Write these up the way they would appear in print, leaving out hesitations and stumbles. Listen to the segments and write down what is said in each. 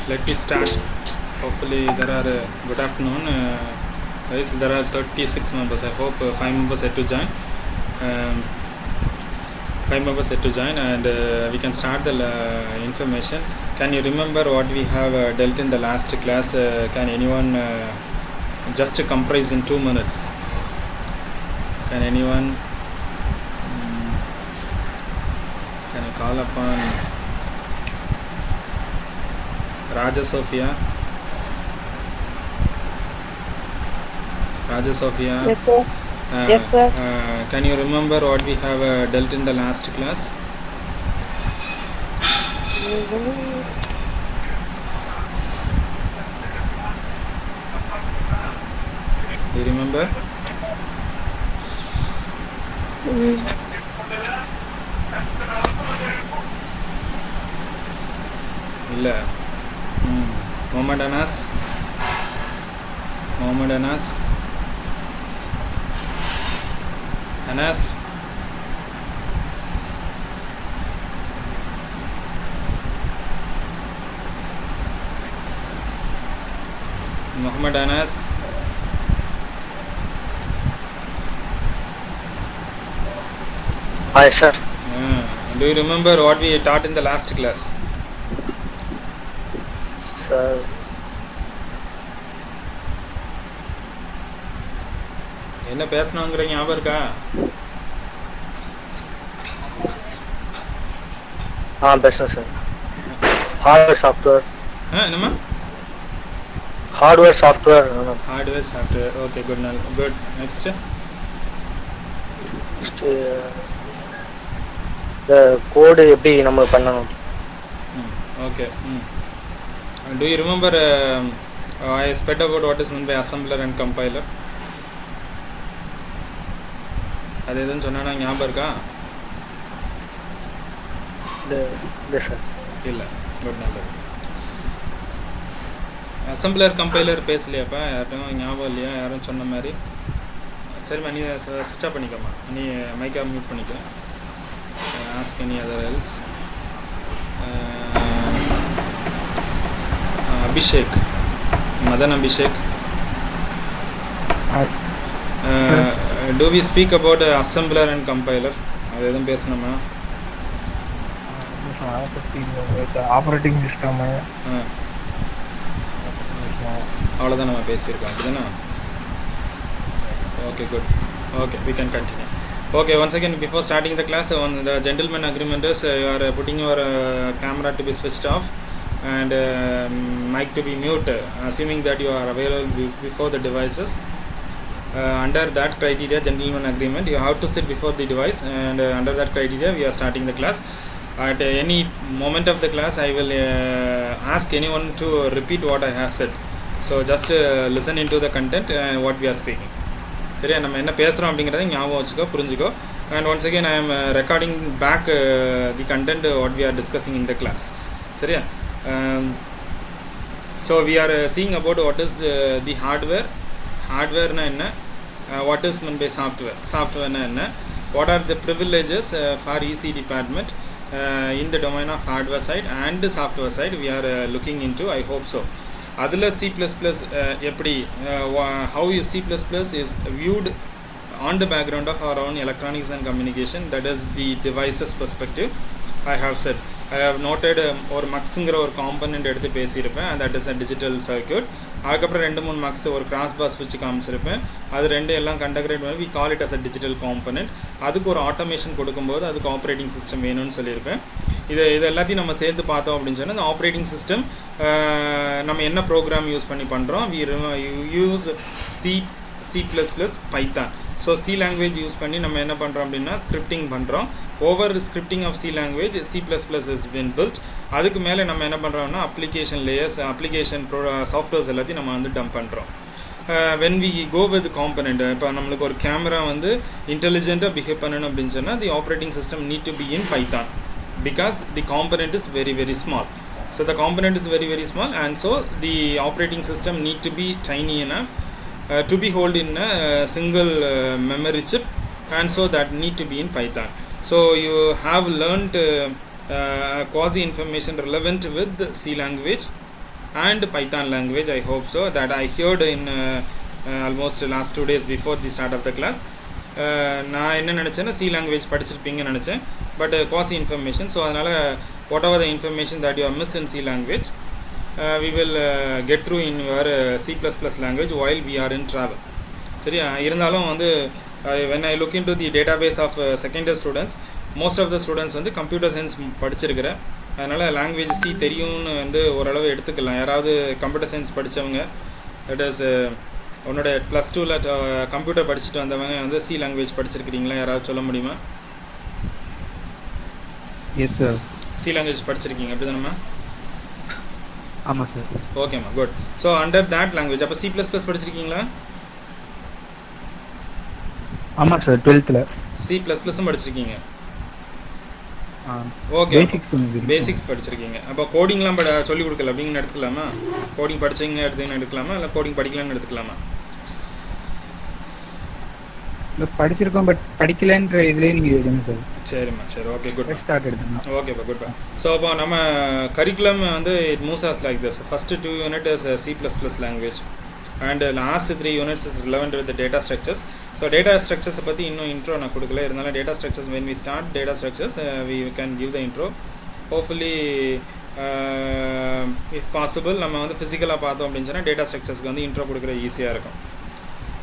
Let me start. Hopefully there are good afternoon. Guys, there are 36 members. I hope 5 members had to join. 5 members had to join, and we can start the information. Can you remember what we have dealt in the last class? Can anyone just comprise in 2 minutes? Can anyone can I call upon Raja Sophia? Raja Sophia. Yes, sir. Yes, sir. Can you remember what we have dealt in the last class? Do you remember? இல்ல Mohammed Anas. Mohammed Anas. Hi, sir. Do you remember what we taught in the last class? Sir. என்ன பேசணுங்கிற ஞாபகம் இருக்கா? பேசுறேன் sir. Hardware software. என்னம்மா? Hardware software. Okay, good. Next. இந்த கோடு எப்படி நம்ம பண்ணணும்? Okay. Do you remember I spoke about what is meant by assembler and compiler? அது எதுன்னு சொன்னா ஞாபகம் இருக்கா? இல்ல. குட். நல்லது. அசம்பிளர் கம்பைலர் பேசலையாப்பா? யாரும் ஞாபகம் இல்லையா? யாரும் சொன்ன மாதிரி? சரிம்மா, நீ சுவிட்ச் ஆஃப் பண்ணிக்கம்மா. நீ மைக்கை மியூட் பண்ணிக்க. Ask any other else. Abhishek, Madan Abhishek. Do we speak about assembler and compiler? அது எதுவும் பேசணுமா? ஆப்ரேட்டிங் சிஸ்டம் அவ்வளோதான் நம்ம பேசியிருக்கோம், அப்படிதானே? Okay, good. Okay, we can continue. Okay, once again, before starting the class, on the gentleman agreement is you are putting your camera to be switched off and mic to be mute, assuming that you are available before the devices. Under that criteria, gentleman agreement, you have to sit before the device, and under that criteria we are starting the class. At any moment of the class, I will ask anyone to repeat what I have said. So just listen into the content what we are speaking. சரியா? நம்ம என்ன பேசுகிறோம் அப்படிங்கிறத ஞாபகம் வச்சுக்கோ, புரிஞ்சுக்கோ. And once again, I am recording back the content what we are discussing in the class. சரியா? So we are seeing about what is the hardware. Hardware na enna? What is meant by software? Software na enna? What are the privileges for EC department in the domain of hardware side and software side we are looking into, I hope so. Adula C++ எப்படி how C++ is viewed on the background of our own electronics and communication, that is the devices perspective. I have said, I have noted ஒரு மக்ஸுங்கிற ஒரு component எடுத்து பேசியிருப்பேன், and that is a digital circuit. அதுக்கப்புறம் 2-3 mugs ஒரு cross pass வச்சு காமிச்சிருப்பேன். அது ரெண்டு எல்லாம் கண்டக்ரேட் பண்ணி we call it as a digital component. அதுக்கு ஒரு ஆட்டோமேஷன் கொடுக்கும்போது அதுக்கு ஆப்ரேட்டிங் சிஸ்டம் வேணும்னு சொல்லியிருப்பேன். இது எல்லாத்தையும் நம்ம சேர்த்து பார்த்தோம் அப்படின்னு சொன்னால், இந்த ஆப்ரேட்டிங் சிஸ்டம் நம்ம என்ன ப்ரோக்ராம் யூஸ் பண்ணி பண்ணுறோம்? Use C++, Python. So C language use பண்ணி நம்ம என்ன பண்ணுறோம் அப்படின்னா ஸ்கிரிப்டிங் பண்ணுறோம். Over scripting of C language C++ is been built. அதுக்கு மேலே நம்ம என்ன பண்ணுறோம்னா அப்ளிகேஷன் லேயர்ஸ், அப்ளிகேஷன் சாஃப்ட்வேர்ஸ் எல்லாத்தையும் நம்ம வந்து டம்ப் பண்ணுறோம். When we go with component, இப்போ நம்மளுக்கு ஒரு கேமரா வந்து இன்டெலிஜென்ட்டாக பிஹேவ் பண்ணணும் அப்படின்னு சொன்னால் the operating system need to be in Python, because the component is very very small. So the component is very very small, and so the operating system need to be tiny enough to be held in a single memory chip, and so that need to be in Python. So you have learnt quasi information relevant with C language and Python language. I hope so. That I heard in almost last 2 days before the start of the class. நான் என்ன நினச்சேன்னா C language படிச்சிருப்பீங்கன்னு நினச்சேன், but quasi information. So அதனால் what ever the information that you are miss in C language we will get through in your C++ language while we are in travel. சரியா? இருந்தாலும் வந்து when I look into the database of second year students, most of the students வந்து computer science படிச்சிருக்கிறேன். அதனால் language C தெரியும்னு வந்து ஓரளவு எடுத்துக்கலாம். யாராவது கம்ப்யூட்டர் சயின்ஸ் படித்தவங்க, தட் இஸ் உன்னோட +2ல் கம்ப்யூட்டர் படிச்சுட்டு வந்தவங்க வந்து சி லாங்குவேஜ் படிச்சிருக்கிறீங்களா? யாராவது சொல்ல முடியுமா? Yes sir. சி லாங்குவேஜ் படிச்சிருக்கீங்க அப்படி தானேம்மா? ஆமாம் சார். ஓகேம்மா, good. So under that language அப்போ C++ படிச்சிருக்கீங்களா? ஆமாம் சார், 12th C++ம் படிச்சிருக்கீங்க. ஓகே, பேசிக்ஸ் படிச்சிருக்கீங்க. அப்போ கோடிங்லாம் சொல்லி கொடுக்கல அப்படிங்கன்னு எடுத்துக்கலாமா? கோடிங் படிச்சிங்கன்னு எடுத்துக்கலாமா, இல்லை கோடிங் படிக்கலான்னு எடுத்துக்கலாமா? படிச்சிருக்கோம், பட் படிக்கலன்ற இதுலேயே நீங்கள் எடுங்க சார். சரிம்மா, சரி, ஓகே, குட். ஸ்டார்ட் எடுத்துங்க. ஓகேப்பா, குட்பா. ஸோ அப்போ நம்ம கரிக்குலம் வந்து it moves as like this. First 2 unit is C++ language and last 3 units is relevant with the data structures. So data ஸ்ட்ரக்சர்ஸை பற்றி இன்னும் இன்ட்ரோ நான் கொடுக்கல. இருந்தாலும் data structures when we start data structures we can give the intro. Hopefully if possible நம்ம வந்து ஃபிசிக்கலாக பார்த்தோம் அப்படின்னு சொன்னால் டேட்டா ஸ்ட்ரக்சர்ஸ்க்கு வந்து இன்ட்ரோ கொடுக்குற ஈஸியாக இருக்கும்.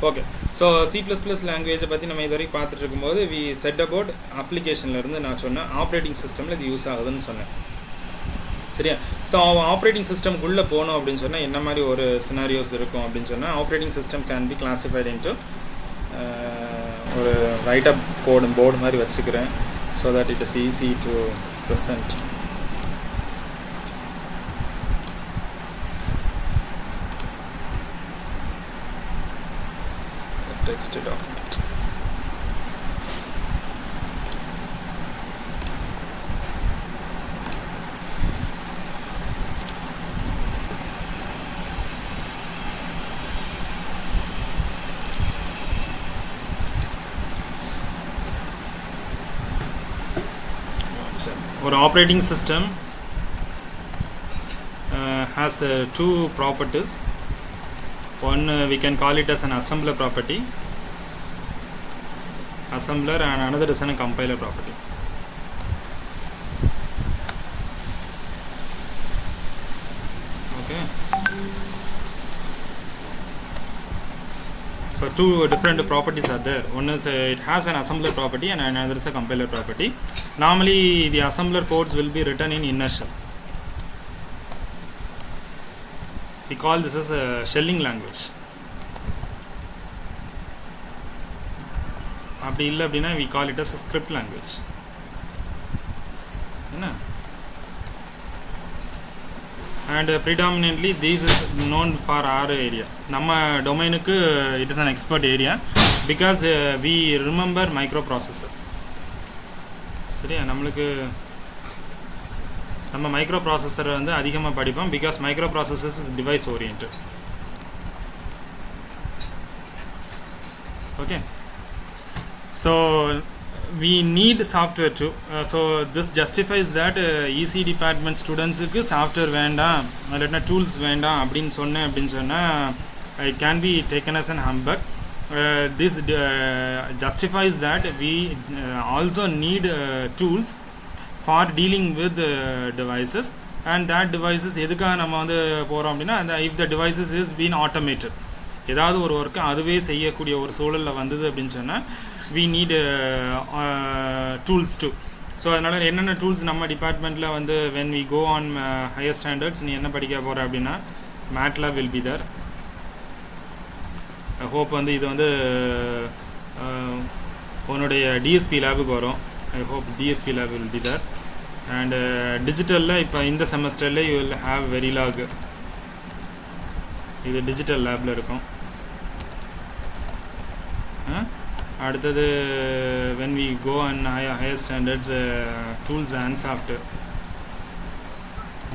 ஓகே, ஸோ C++ லாங்குவேஜை பற்றி நம்ம இது வரைக்கும் பார்த்துட்டு இருக்கும்போது வி செட் அபவுட் அப்ளிகேஷன்லேருந்து நான் சொன்னேன் ஆப்ரேட்டிங் சிஸ்டமில் இது யூஸ் ஆகுதுன்னு சொன்னேன். சரியா? ஸோ ஆப்ரேட்டிங் சிஸ்டம்குள்ளே போனோம் அப்படின்னு சொன்னால் என்ன மாதிரி ஒரு சினாரியோஸ் இருக்கும் அப்படின்னு சொன்னால் operating system can be classified into ஒரு ரைட் அப் போர்டு மாதிரி வச்சுக்கிறேன். So that it is easy to present. Text document. Our operating system has 2 properties. One we can call it as an assembler property, assembler, and another is a compiler property. Okay, so 2 different properties are there. One is it has an assembler property and another is a compiler property. Normally the assembler codes will be written in inner shell. We call this as a shelling language. அப்படி இல்லை அப்படின்னா we call it as a script language. என்ன? And predominantly this is known for our area. நம்ம டொமைனுக்கு it is an expert area because we remember microprocessor. சரியா? நம்மளுக்கு நம்ம micro ப்ராசஸரை வந்து அதிகமாக படிப்போம் because micro processors is device oriented. Okay, so we need software too. So this justifies that EC department ஸ்டூடெண்ட்ஸுக்கு software வேண்டாம் இல்லைன்னா டூல்ஸ் வேண்டாம் அப்படின்னு சொன்னால் it can be taken as an humbug. This justifies that we also need tools for dealing with devices, and that devices எதுக்காக நம்ம வந்து போகிறோம் அப்படின்னா if the devices is been automated, ஏதாவது ஒரு ஒர்க்கு அதுவே செய்யக்கூடிய ஒரு சூழலில் வந்தது அப்படின்னு சொன்னால் we need tools too. So அதனால் என்னென்ன டூல்ஸ் நம்ம டிபார்ட்மெண்ட்டில் வந்து when we go on higher standards நீ என்ன படிக்க போகிற அப்படின்னா MATLAB will be there. I hope வந்து இது வந்து உன்னுடைய DSP லேபுக்கு வரும். I hope DSP lab will be there. And digital la ipa indha semester la you will have Verilog. Idu digital lab la irukum. Aduthathu when we go on higher standards tools and software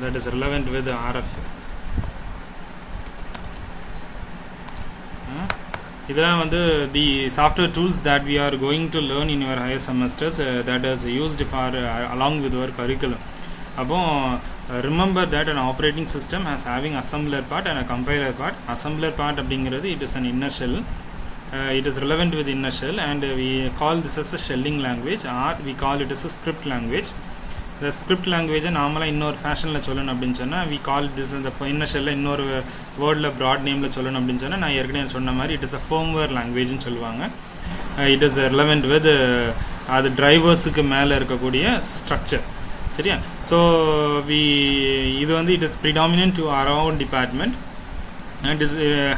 that is relevant with RF. இதெல்லாம் வந்து the software tools that we are going to learn in your higher semesters that is used for along with our curriculum. அப்போ remember that an operating system has having assembler part and a compiler part. Assembler part அப்படிங்கிறது it is an inner shell. It is relevant with inner shell, and we call this as a shelling language, or we call it as a script language. The script language நார்மலாக இன்னொரு ஃபேஷனில் சொல்லணும் அப்படின்னு சொன்னால் we call this இந்த inner shell இன்னொரு வேர்டில் broad நேமில் சொல்லணும் அப்படின்னு சொன்னால் நான் ஏற்கனவே சொன்ன மாதிரி it is a firmware languageன்னு சொல்லுவாங்க. It is relevant with அது டிரைவர்ஸுக்கு மேலே இருக்கக்கூடிய ஸ்ட்ரக்சர். சரியா? ஸோ இது வந்து it is predominant to our own department and is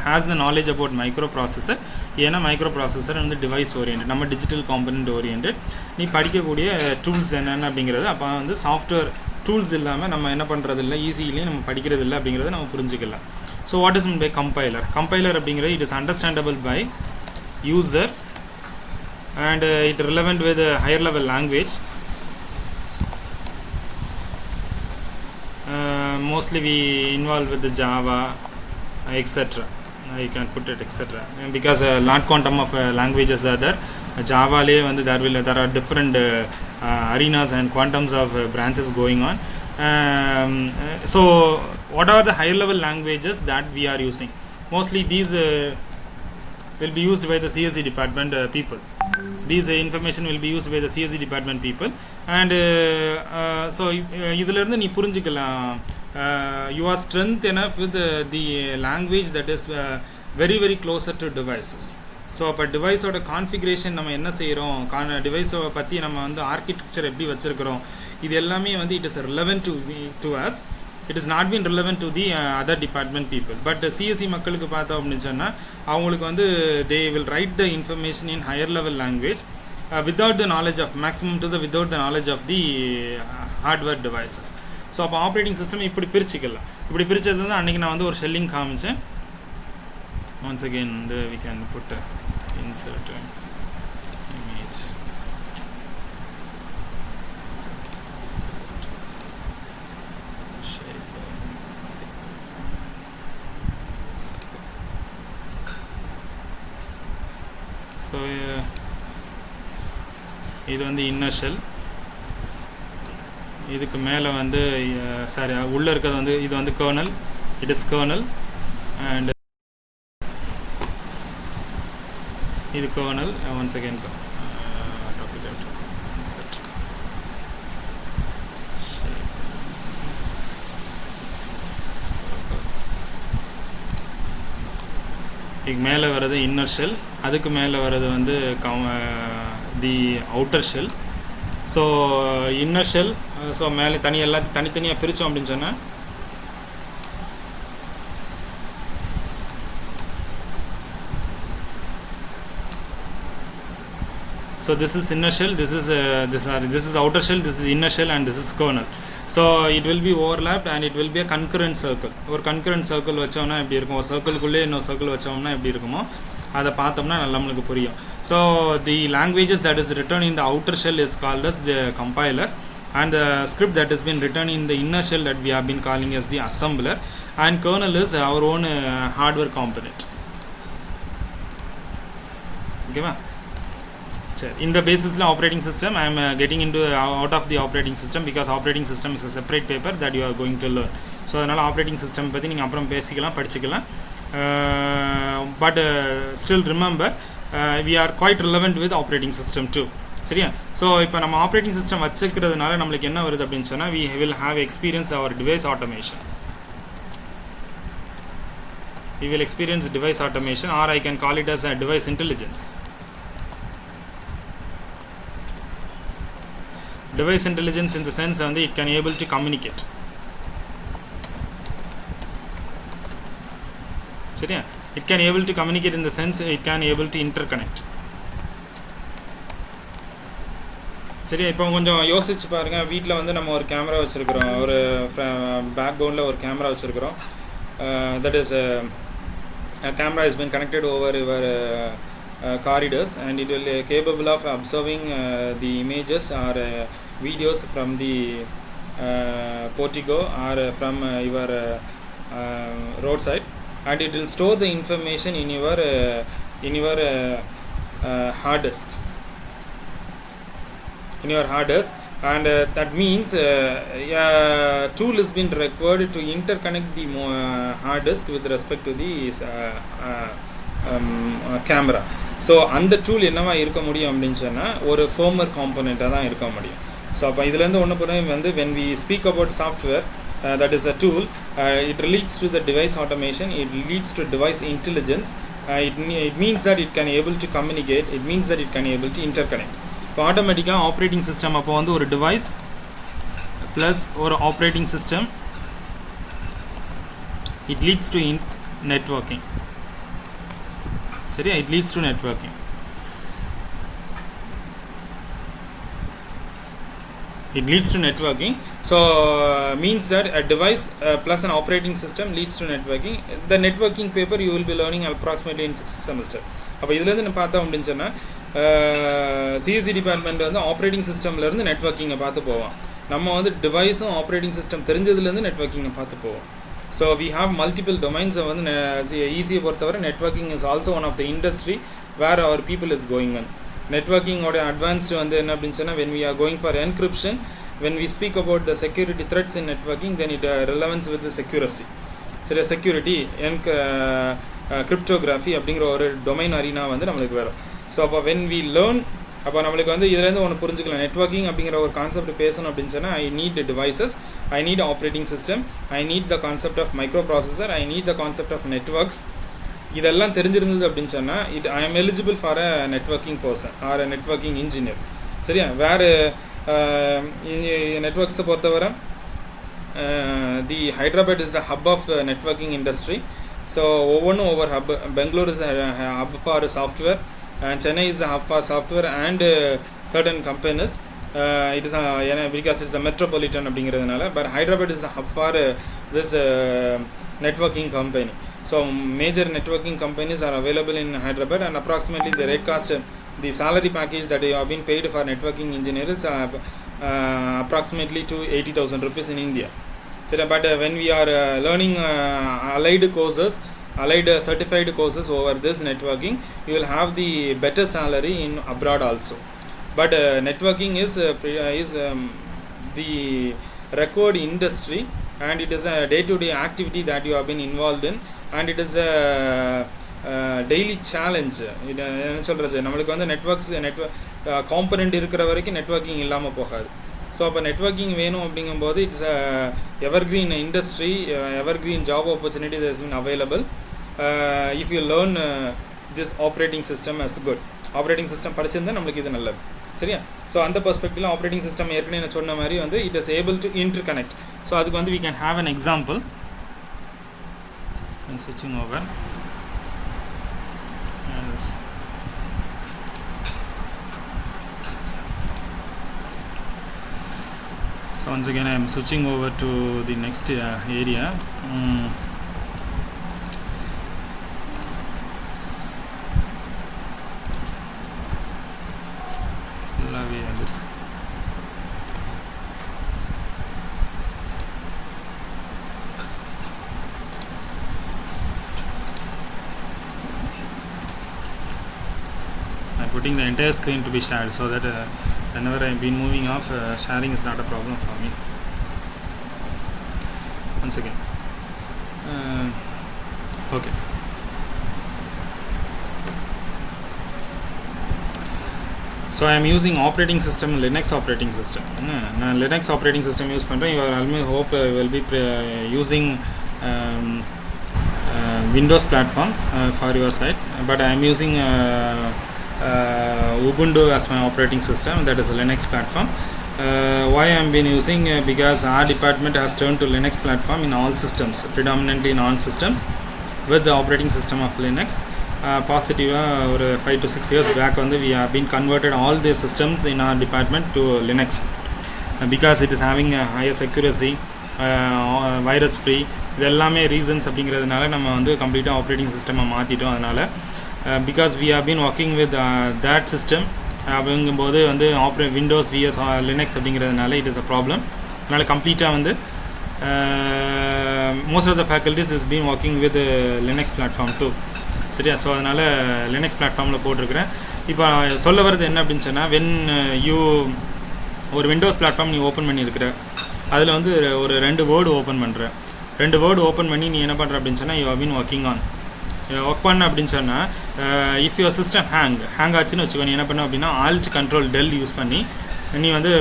has the knowledge about microprocessor. ஏன்னா மைக்ரோப்ராசஸர் வந்து டிவைஸ் ஓரியன்ட், நம்ம டிஜிட்டல் காம்பனண்ட் ஓரியன்ட். நீ படிக்கக்கூடிய டூல்ஸ் என்னென்ன அப்படிங்கிறது அப்போ வந்து சாஃப்ட்வேர் டூல்ஸ் இல்லாமல் நம்ம என்ன பண்ணுறது இல்லை, ஈஸியிலேயே நம்ம படிக்கிறது இல்லை அப்படிங்கிறத நம்ம புரிஞ்சுக்கலாம். So what is mean by compiler? Compiler அப்படிங்கிறது it is understandable by user and it relevant with a higher level language. Mostly we involve with the Java, etc. You can put it etc. Because a large quantum of languages are there. Java le vandu there are different arenas and quantums of branches going on. So what are the higher level languages that we are using? Mostly these will be used by the CSE department people. These information will be used by the CSE department people, and so இதிலிருந்து நீ புரிஞ்சுக்கலாம் your strength enough with the language that is very very closer to devices. So அப்போ டிவைஸோட configuration நம்ம என்ன செய்கிறோம், டிவைஸை பற்றி நம்ம வந்து ஆர்கிடெக்சர் எப்படி வச்சுருக்கிறோம், இது எல்லாமே வந்து it is relevant to us. It is not been relevant to the other department people, but CSE மக்களுக்கு பார்த்தோம் அப்படின்னு சொன்னால் அவங்களுக்கு வந்து they will write the information in higher level language without the knowledge of maximum to the without the knowledge of the hardware devices. So அப்போ operating system இப்படி பிரிச்சுக்கலாம். இப்படி பிரித்தது தான் அன்றைக்கி நான் வந்து ஒரு ஷெல்லிங் காமிச்சேன். once again we can put insert image. So இது வந்து இன்னர் ஷெல். இதுக்கு மேலே வந்து சாரி உள்ளே இருக்கிறது வந்து இது வந்து kernel. It is kernel and இது கர்னல். ஒன்ஸ் அகேன் இதுக்கு மேலே வர்றது இன்னர் ஷெல், அதுக்கு மேலே வர்றது வந்து the outer shell. So inner shell so மேலே எல்லாத்தையும் தனித்தனியாக பிரித்தோம் அப்படின்னு சொன்னால் so this is inner shell, this is outer shell, this is inner shell, and this is kernel. So it will be overlapped and it will be a concurrent circle. ஒரு concurrent circle வச்சோம்னா எப்படி இருக்கும், ஒரு சர்க்கிள்குள்ளே இன்னொரு circle வச்சோம்னா எப்படி இருக்குமோ அதை பார்த்தோம்னா நல்லா நம்மளுக்கு புரியும். So the languages that is written in the outer shell is called as the compiler, and the script that has been written in the inner shell that we have been calling as the assembler, and kernel is our own hardware component. Okay va? In the basis of operating system, I am getting into out of the operating system because operating system is a separate paper that you are going to learn. So அதனால operating system பற்றி நீங்கள் அப்புறம் பேசிக்கலாம், படிச்சுக்கலாம். But still remember we are quite relevant with operating system too. சரியா? So இப்போ நம்ம operating system வச்சுக்கிறதுனால நம்மளுக்கு என்ன வருது அப்படின்னு சொன்னால் we will have experience our device automation. We will experience device automation, or I can call it as a device intelligence. Device intelligence in the sense that it can able to communicate. சரியா? It can able to communicate in the sense it can able to interconnect. சரியா? இப்போ கொஞ்சம் யோசிச்சு பாருங்கள். வீட்டில் வந்து நம்ம ஒரு கேமரா வச்சுருக்கிறோம், ஒரு பேக் போனில் ஒரு கேமரா வச்சுருக்கிறோம். That is a camera has been connected over your corridors, and it will capable of observing the images or videos from the portico or from your roadside, and it will store the information in your hard disk. In your hard disk, and that means a tool has been required to interconnect the hard disk with respect to the camera. So அந்த tool என்னவா இருக்க முடியும் அப்படின்னு சொன்னால் ஒரு ஃபர்மர் காம்பனண்ட்டாக தான் இருக்க முடியும். ஸோ அப்போ இதுலேருந்து ஒன்று பொறுத்த வந்து when we speak about software, that is a tool, it leads to the device automation, it leads to device intelligence, it means that it can able to communicate, it means that it can able to interconnect. இப்போ ஆட்டோமேட்டிக்காக operating system அப்போ வந்து ஒரு device plus ஒரு operating system, it leads to networking. சரியா, it leads to networking. It leads to networking. So means that a device plus an operating system leads to networking. The networking paper you will be learning approximately in 6th semester. அப்போ இதுலேருந்து நான் பார்த்தோம் அப்படின்னு சொன்னால் CSC department வந்து operating சிஸ்டம்லேருந்து நெட்வொர்க்கிங்கை பார்த்து போவோம். நம்ம வந்து டிவைஸும் ஆப்ரேட்டிங் சிஸ்டம் தெரிஞ்சதுலேருந்து நெட்வொர்க்கிங்கை பார்த்து போவோம். So we have multiple domains. Easy பொறுத்தவரை networking is also one of the industry where our people is going on. Networking ஓட advanced வந்து என்ன அப்படின்னு சொன்னால் when we are going for encryption, when we speak about the security threats in networking, then it relevance with the security. சரி, security and cryptography அப்படிங்கிற ஒரு domain arena வந்து நம்மளுக்கு வரும். ஸோ அப்போ when we learn, அப்போ நம்மளுக்கு வந்து இதுலேருந்து ஒன்று புரிஞ்சுக்கலாம். நெட்வொர்க்கிங் அப்படிங்கிற ஒரு கான்செப்ட் பேசணும் அப்படின்னு சொன்னால் I need devices, I need operating system, I need the concept of micro processor, I need the concept of networks. இதெல்லாம் தெரிஞ்சிருந்தது அப்படின்னு சொன்னால் I am eligible for a networking person or a networking engineer. சரியா, வேறு நெட்வொர்க்ஸை பொறுத்தவரை the Hyderabad is the hub of networking industry. So ஒவ்வொன்றும் ஒவ்வொரு hub. Bangalore is hub for software, and Chennai is a hub for software and certain companies. It is because it's a metropolitan அப்படிங்கிறதுனால, but Hyderabad is a hub for this networking company. So major networking companies are available in Hyderabad, and approximately the rate cost, the salary package that you have been paid for networking engineers approximately to 80,000 rupees in India. So but when we are learning allied courses, allied certified courses over this networking, you will have the better salary in abroad also. But networking is the required industry, and it is a day-to-day activity that you have been involved in, and it is a daily challenge. என்ன சொல்கிறது, நம்மளுக்கு வந்து network component இருக்கிற வரைக்கும் networking இல்லாமல் போகாது. So அப்போ networking வேணும் அப்படிங்கும்போது it's evergreen industry, evergreen job opportunity that has been available if you learn this operating system as good. Operating system படிச்சிருந்தால் நம்மளுக்கு இது நல்லது. சரியா, ஸோ அந்த பெர்ஸ்பெக்டிவில் ஆப்ரேட்டிங் சிஸ்டம் ஏற்கனவே நான் சொன்ன மாதிரி வந்து it is able to interconnect. So அதுக்கு வந்து we can have an example. I'm switching over. So once again I am switching over to the next area. Full away this. I'm putting the entire screen to be shared so that whenever I have been moving off, sharing is not a problem for me. Once again, okay. So I am using operating system, Linux operating system. நான் Linux operating system use பண்ணுறேன். You are almost hope will be using Windows platform for your side, but I am using Ubuntu as my operating system, that is a Linux platform. Why I am been using, because our department has turned to Linux platform in all systems, predominantly in all systems with the operating system of Linux. Positive or 5 to 6 years back on we have been converted all the systems in our department to Linux because it is having a higher accuracy, virus free. இதெல்லாமே reasons அப்படிங்கிறதுனால நம்ம வந்து கம்ப்ளீட்டாக operating சிஸ்டமாக மாற்றிட்டோம். அதனால் because we have been working with that system அப்படிங்கும்போது வந்து Windows vs Linux அப்படிங்கிறதுனால இட் இஸ் அ ப்ராப்ளம். அதனால் கம்ப்ளீட்டாக வந்து most of the faculties is been working with Linux platform too. சரியா, ஸோ அதனால் லினக்ஸ் பிளாட்ஃபார்மில் போட்டிருக்கிறேன். இப்போ சொல்ல வர்றது என்ன அப்படின்னு சொன்னால், வென் யூ ஒரு விண்டோஸ் பிளாட்ஃபார்ம் நீ ஓப்பன் பண்ணியிருக்கிற, அதில் வந்து ஒரு 2 வேர்டு ஓப்பன் பண்ணுற. 2 வேர்டு ஓப்பன் பண்ணி நீ என்ன பண்ணுற அப்படின்னு சொன்னால் you have been working on work பண்ண அப்படின்னு சொன்னால் இஃப் யுவர் சிஸ்டம் ஹேங் ஆச்சுன்னு வச்சுக்கோ, நீ என்ன பண்ண அப்படின்னா Alt Control Del யூஸ் பண்ணி நீ வந்து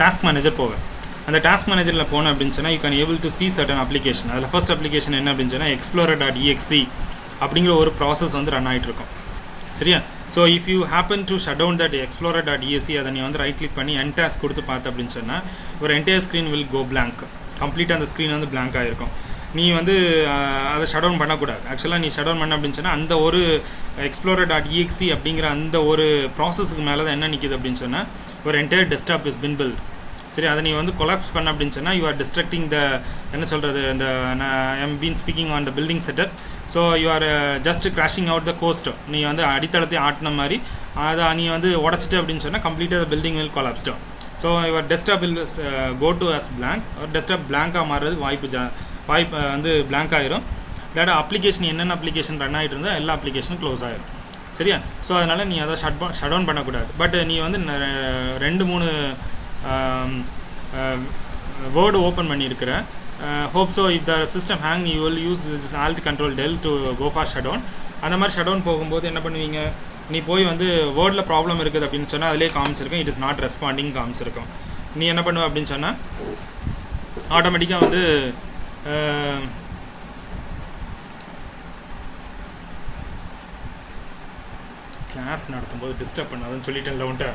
டாஸ்க் மேனேஜர் போவேன். அந்த டாஸ்க் மேனேஜரில் போன அப்படின்னு சொன்னால் you can able to C certain application. அதில் ஃபர்ஸ்ட் அப்ளிகேஷன் என்ன அப்படின்னு சொன்னால் explorer.exe அப்படிங்கிற ஒரு ப்ராசஸ் வந்து ரன் ஆகிட்டு இருக்கும். சரியா? So if you happen to shut down that explorer.exe, அதை நீ வந்து ரைட் கிளிக் பண்ணி என் டாஸ்க் கொடுத்து பார்த்து அப்படின்னு சொன்னால் ஒரு entire screen will go blank. கம்ப்ளீட்டாக அந்த ஸ்க்ரீன் வந்து பிளாங்க் ஆகிருக்கும். நீ வந்து அதை ஷட் டவுன் பண்ணக்கூடாது. ஆக்சுவலாக நீ ஷட் டவுன் பண்ண அப்படின்னு சொன்னால் அந்த ஒரு explorer.exe அப்படிங்கிற அந்த ஒரு ப்ராசஸுக்கு மேலே தான் என்ன நிற்கிது அப்படின்னு சொன்னால் ஒரு entire desktop is been built. சரி, அதை நீ வந்து கொலாப்ஸ் பண்ண அப்படின்னு சொன்னால் யூ ஆர் டிஸ்ட்ரக்டிங் த என்ன சொல்கிறது, இந்த I'm been speaking on the building setup. So you are just crashing out the கோஸ்ட்டோ. நீ வந்து அடித்தளத்தை ஆட்டின மாதிரி அதை நீ வந்து உடச்சிட்டு அப்படின்னு சொன்னால் கம்ப்ளீட்டாக பில்டிங் வில் கொலாப்ஸ்டோ. So your desktop will go to as blank. ஒரு டெஸ்க்டாப் பிளாங்காக மாறுறதுக்கு வாய்ப்பு வந்து பிளாங்க் ஆகிரும். இல்லாட்ட அப்ளிகேஷன் என்னென்ன அப்ளிகேஷன் ரன் ஆகிட்டு இருந்தால் எல்லா அப்ளிகேஷனும் க்ளோஸ் ஆகிரும். சரியா? ஸோ அதனால் நீ அதை ஷட் டவுன் பண்ணக்கூடாது. பட் நீ வந்து 2-3 வேர்டு ஓப்பன் பண்ணியிருக்கிற. Hope so if the system hang you will use this Alt Control Del to go for shut down. அந்த மாதிரி ஷட் டவுன் போகும்போது என்ன பண்ணுவீங்க, நீ போய் வந்து வேர்டில் ப்ராப்ளம் இருக்குது அப்படின்னு சொன்னால் அதிலே காமிச்சிருக்கும் இட் இஸ் நாட் ரெஸ்பாண்டிங் காமிச்சிருக்கும். நீ என்ன பண்ணுவ அப்படின்னு சொன்னால் ஆட்டோமேட்டிக்காக வந்து கிளாஸ் நடத்தும்போது டிஸ்டர்ப் பண்ணாதுன்னு சொல்லிட்டேன்ல உன்ட்ட.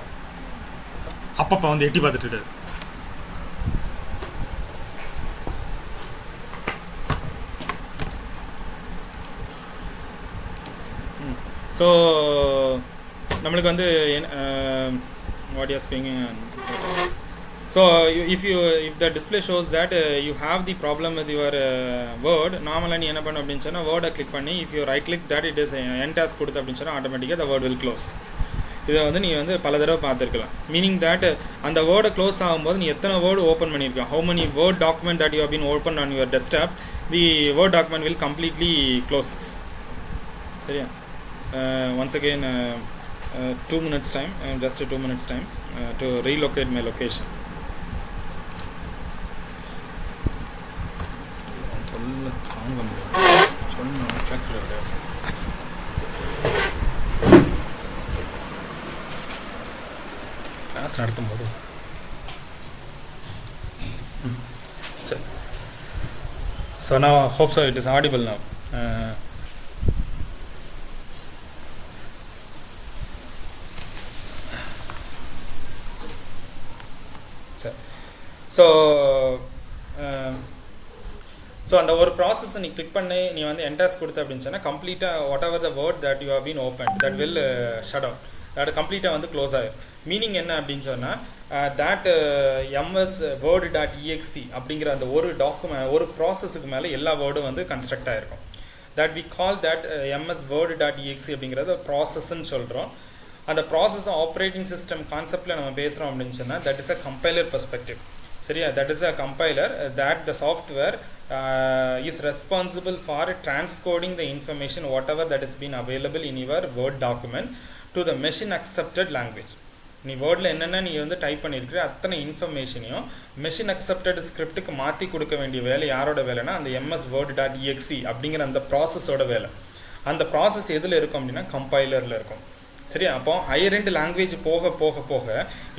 அப்பப்போ வந்து எட்டி பார்த்துட்டு. ஸோ நம்மளுக்கு வந்து what you are speaking. So if the display shows that you have the problem with your word, normally நீ என்ன பண்ண அப்படின்னு சொன்னால் வேர்டை கிளிக் பண்ணி if you right click that it is end task கொடுத்து அப்படின்னு சொன்னால் ஆட்டோமேட்டிக்காக the word will close. இதை வந்து நீ வந்து பல தடவை பார்த்துருக்கலாம். மீனிங் தட் அந்த வேர்டை க்ளோஸ் ஆகும்போது நீ எத்தனை வேர்டு ஓப்பன் பண்ணியிருக்க, how many word document that you have been opened on your desktop, the word document will completely closes. சரியா? Once again 2 minutes time, just 2 minutes time to relocate my location. Class நடத்தும் போது சரி. So now hope so it is audible now. So அந்த ஒரு ப்ராசஸை நீ click பண்ணி நீ வந்து என்டாஸ் கொடுத்த அப்படின்னு சொன்னால் கம்ப்ளீட்டாக whatever the word that you have been open that will shut down. அது கம்ப்ளீட்டாக வந்து க்ளோஸ் ஆகிடும். மீனிங் என்ன அப்படின்னு சொன்னால் தட் ms.word.exe அப்படிங்கிற அந்த ஒரு டாக்குமெண்ட் ஒரு ப்ராசஸுக்கு மேலே எல்லா வேர்டும் வந்து கன்ஸ்ட்ரக்ட் ஆகிருக்கும். That we call that ms.word.exe அப்படிங்கிறத ப்ராசஸ்ன்னு சொல்கிறோம். அந்த ப்ராசஸ் ஆப்ரேட்டிங் சிஸ்டம் கான்செப்டில் நம்ம பேசுகிறோம் அப்படின்னு சொன்னால் that is a compiler perspective. சரியா? That is a compiler that the software is responsible for transcoding the information whatever that has been available in your word document to the machine accepted language. நீ வேர்டில் என்னென்ன நீ வந்து type பண்ணியிருக்கிற அத்தனை இன்ஃபர்மேஷனையும் machine accepted ஸ்கிரிப்டுக்கு மாற்றி கொடுக்க வேண்டிய வேலை யாரோட வேலைன்னா அந்த ms.word.exe அப்படிங்கிற அந்த ப்ராசஸோட வேலை. அந்த ப்ராசஸ் எதில் இருக்கும் அப்படின்னா கம்பைலரில் இருக்கும். சரியா? அப்போ ஹையர் எண்ட் லாங்குவேஜ் போக போக போக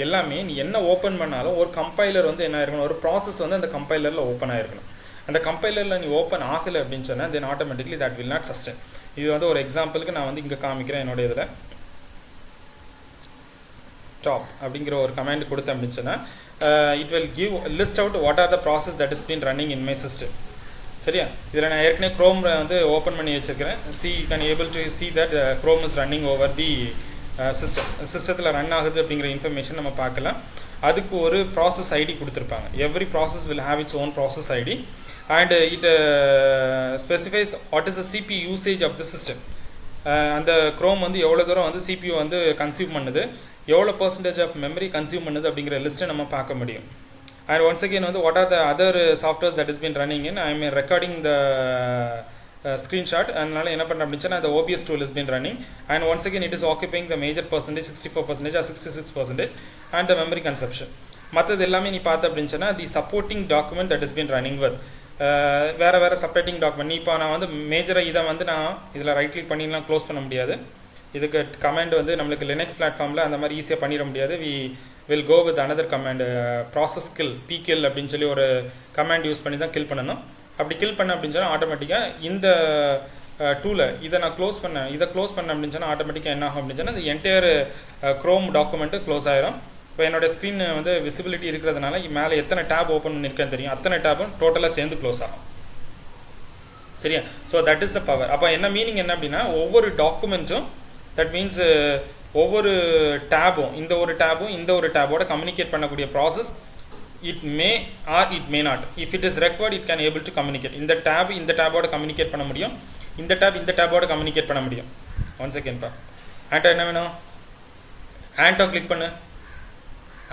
எல்லாமே நீ என்ன ஓப்பன் பண்ணாலும் ஒரு கம்பைலர் வந்து என்ன இருக்கணும், ஒரு ப்ராசஸ் வந்து அந்த கம்பைலரில் ஓப்பன் ஆகிருக்கணும். அந்த கம்பைலரில் நீ ஓப்பன் ஆகலை அப்படின்னு சொன்னால் then automatically that will not sustain. இது வந்து ஒரு எக்ஸாம்பிளுக்கு நான் வந்து இங்கே காமிக்கிறேன். என்னோட இதில் டாப் அப்படிங்கிற ஒரு கமாண்ட் கொடுத்தேன் அப்படின்னு சொன்னால் it will give list out what are the process that is been running in my system. சரியா? இதில் நான் ஏற்கனவே க்ரோம் வந்து ஓப்பன் பண்ணி வச்சுருக்கிறேன். You can able to see that Chrome is running over the சிஸ்டத்தில் ரன் ஆகுது அப்படிங்கிற இன்ஃபர்மேஷன் நம்ம பார்க்கலாம். அதுக்கு ஒரு ப்ராசஸ் ஐடி கொடுத்துருப்பாங்க. Every process will have its own process ID and it specifies what is the CPU usage of the system. அந்த Chrome வந்து எவ்வளோ தூரம் வந்து சிபியூ வந்து கன்சியூம் பண்ணுது, எவ்வளோ பர்சன்டேஜ் ஆஃப் மெமரி கன்சியூம் பண்ணுது அப்படிங்கிற லிஸ்ட்டை நம்ம பார்க்க முடியும். And once again, what are the other softwares that has been running in? I am recording the screenshot and the OBS tool has been running. And once again, it is occupying the major percentage, 64% or 66%, and the memory consumption. மற்றது எல்லாமே நீ பார்த்த அப்படின்னு சொன்னால் the supporting document that is been running with வேறு supporting document. இப்போ நான் வந்து மேஜராக இதை வந்து நான் இதில் ரைட் கிளிக் பண்ணிலாம் க்ளோஸ் பண்ண முடியாது. இதுக்கு கமாண்ட் வந்து நம்மளுக்கு லினக்ஸ் பிளாட்ஃபார்மில் அந்த மாதிரி ஈஸியாக பண்ணிட முடியாது. We will go with another command process kill pkill அப்படின்னு சொல்லி ஒரு கமாண்ட் யூஸ் பண்ணி தான் கில் பண்ணணும். அப்படி கில் பண்ண அப்படின்னு சொன்னால் ஆட்டோமேட்டிக்காக இந்த டூலை இதை நான் க்ளோஸ் பண்ணேன் அப்படின்னு சொன்னால் ஆட்டோமேட்டிக்காக என்ன ஆகும் அப்படின்னு சொன்னால் இந்த என்டையர் க்ரோம் டாக்குமெண்ட்டு க்ளோஸ் ஆயிரும். இப்போ என்னோடய ஸ்க்ரீன் வந்து விசிபிலிட்டி இருக்கிறதுனால மேலே எத்தனை டேப் ஓப்பன் பண்ணியிருக்கேன்னு தெரியும். அத்தனை டேப்பும் டோட்டலாக சேர்ந்து க்ளோஸ் ஆகும். சரியா? So that is the power. அப்போ என்ன மீனிங் என்ன அப்படின்னா ஒவ்வொரு டாக்குமெண்ட்டும் தட் மீன்ஸ் ஒவ்வொரு டேபும் இந்த ஒரு டேபோட கம்யூனிகேட் பண்ணக்கூடிய process it may R it may not. If it is required it can able to communicate. இந்த டேபோட கம்யூனிகேட் பண்ண முடியும், இந்த டேபோட கம்யூனிகேட் பண்ண முடியும். ஒன் செகண்ட்ப்பா. ஆண்டோ என்ன வேணும்? ஆண்டோ கிளிக் பண்ணு.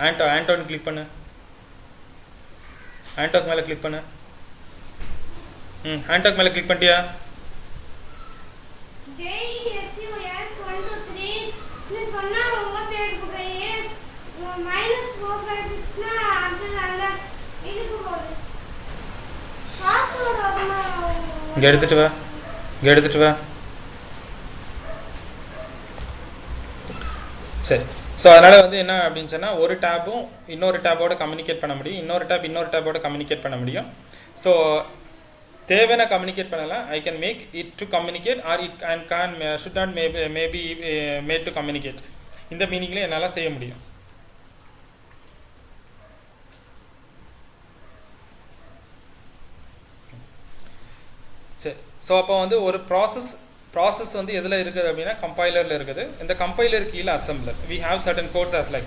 ஆண்டோன்னு கிளிக் பண்ணு. ஆண்டோக்கு மேலே கிளிக் பண்ணு. ஆண்டோக்கு மேலே கிளிக் பண்ணிட்டியா? இங்கே எடுத்துட்டு வா. சரி. ஸோ அதனால் வந்து என்ன அப்படின்னு சொன்னால் ஒரு டேபும் இன்னொரு டேபோட கம்யூனிகேட் பண்ண முடியும், இன்னொரு டேபோட கம்யூனிகேட் பண்ண முடியும். ஸோ தேவையான கம்யூனிகேட் பண்ணலாம். I can make it to communicate or it should not maybe made to communicate. இந்த மீனிங்லேயே என்னால் செய்ய முடியும். சரி. ஸோ அப்போ வந்து ஒரு ப்ராசஸ் வந்து எதில் இருக்குது அப்படின்னா கம்பைலரில் இருக்குது. இந்த கம்பைலர் கீழே assembler. we have certain codes as like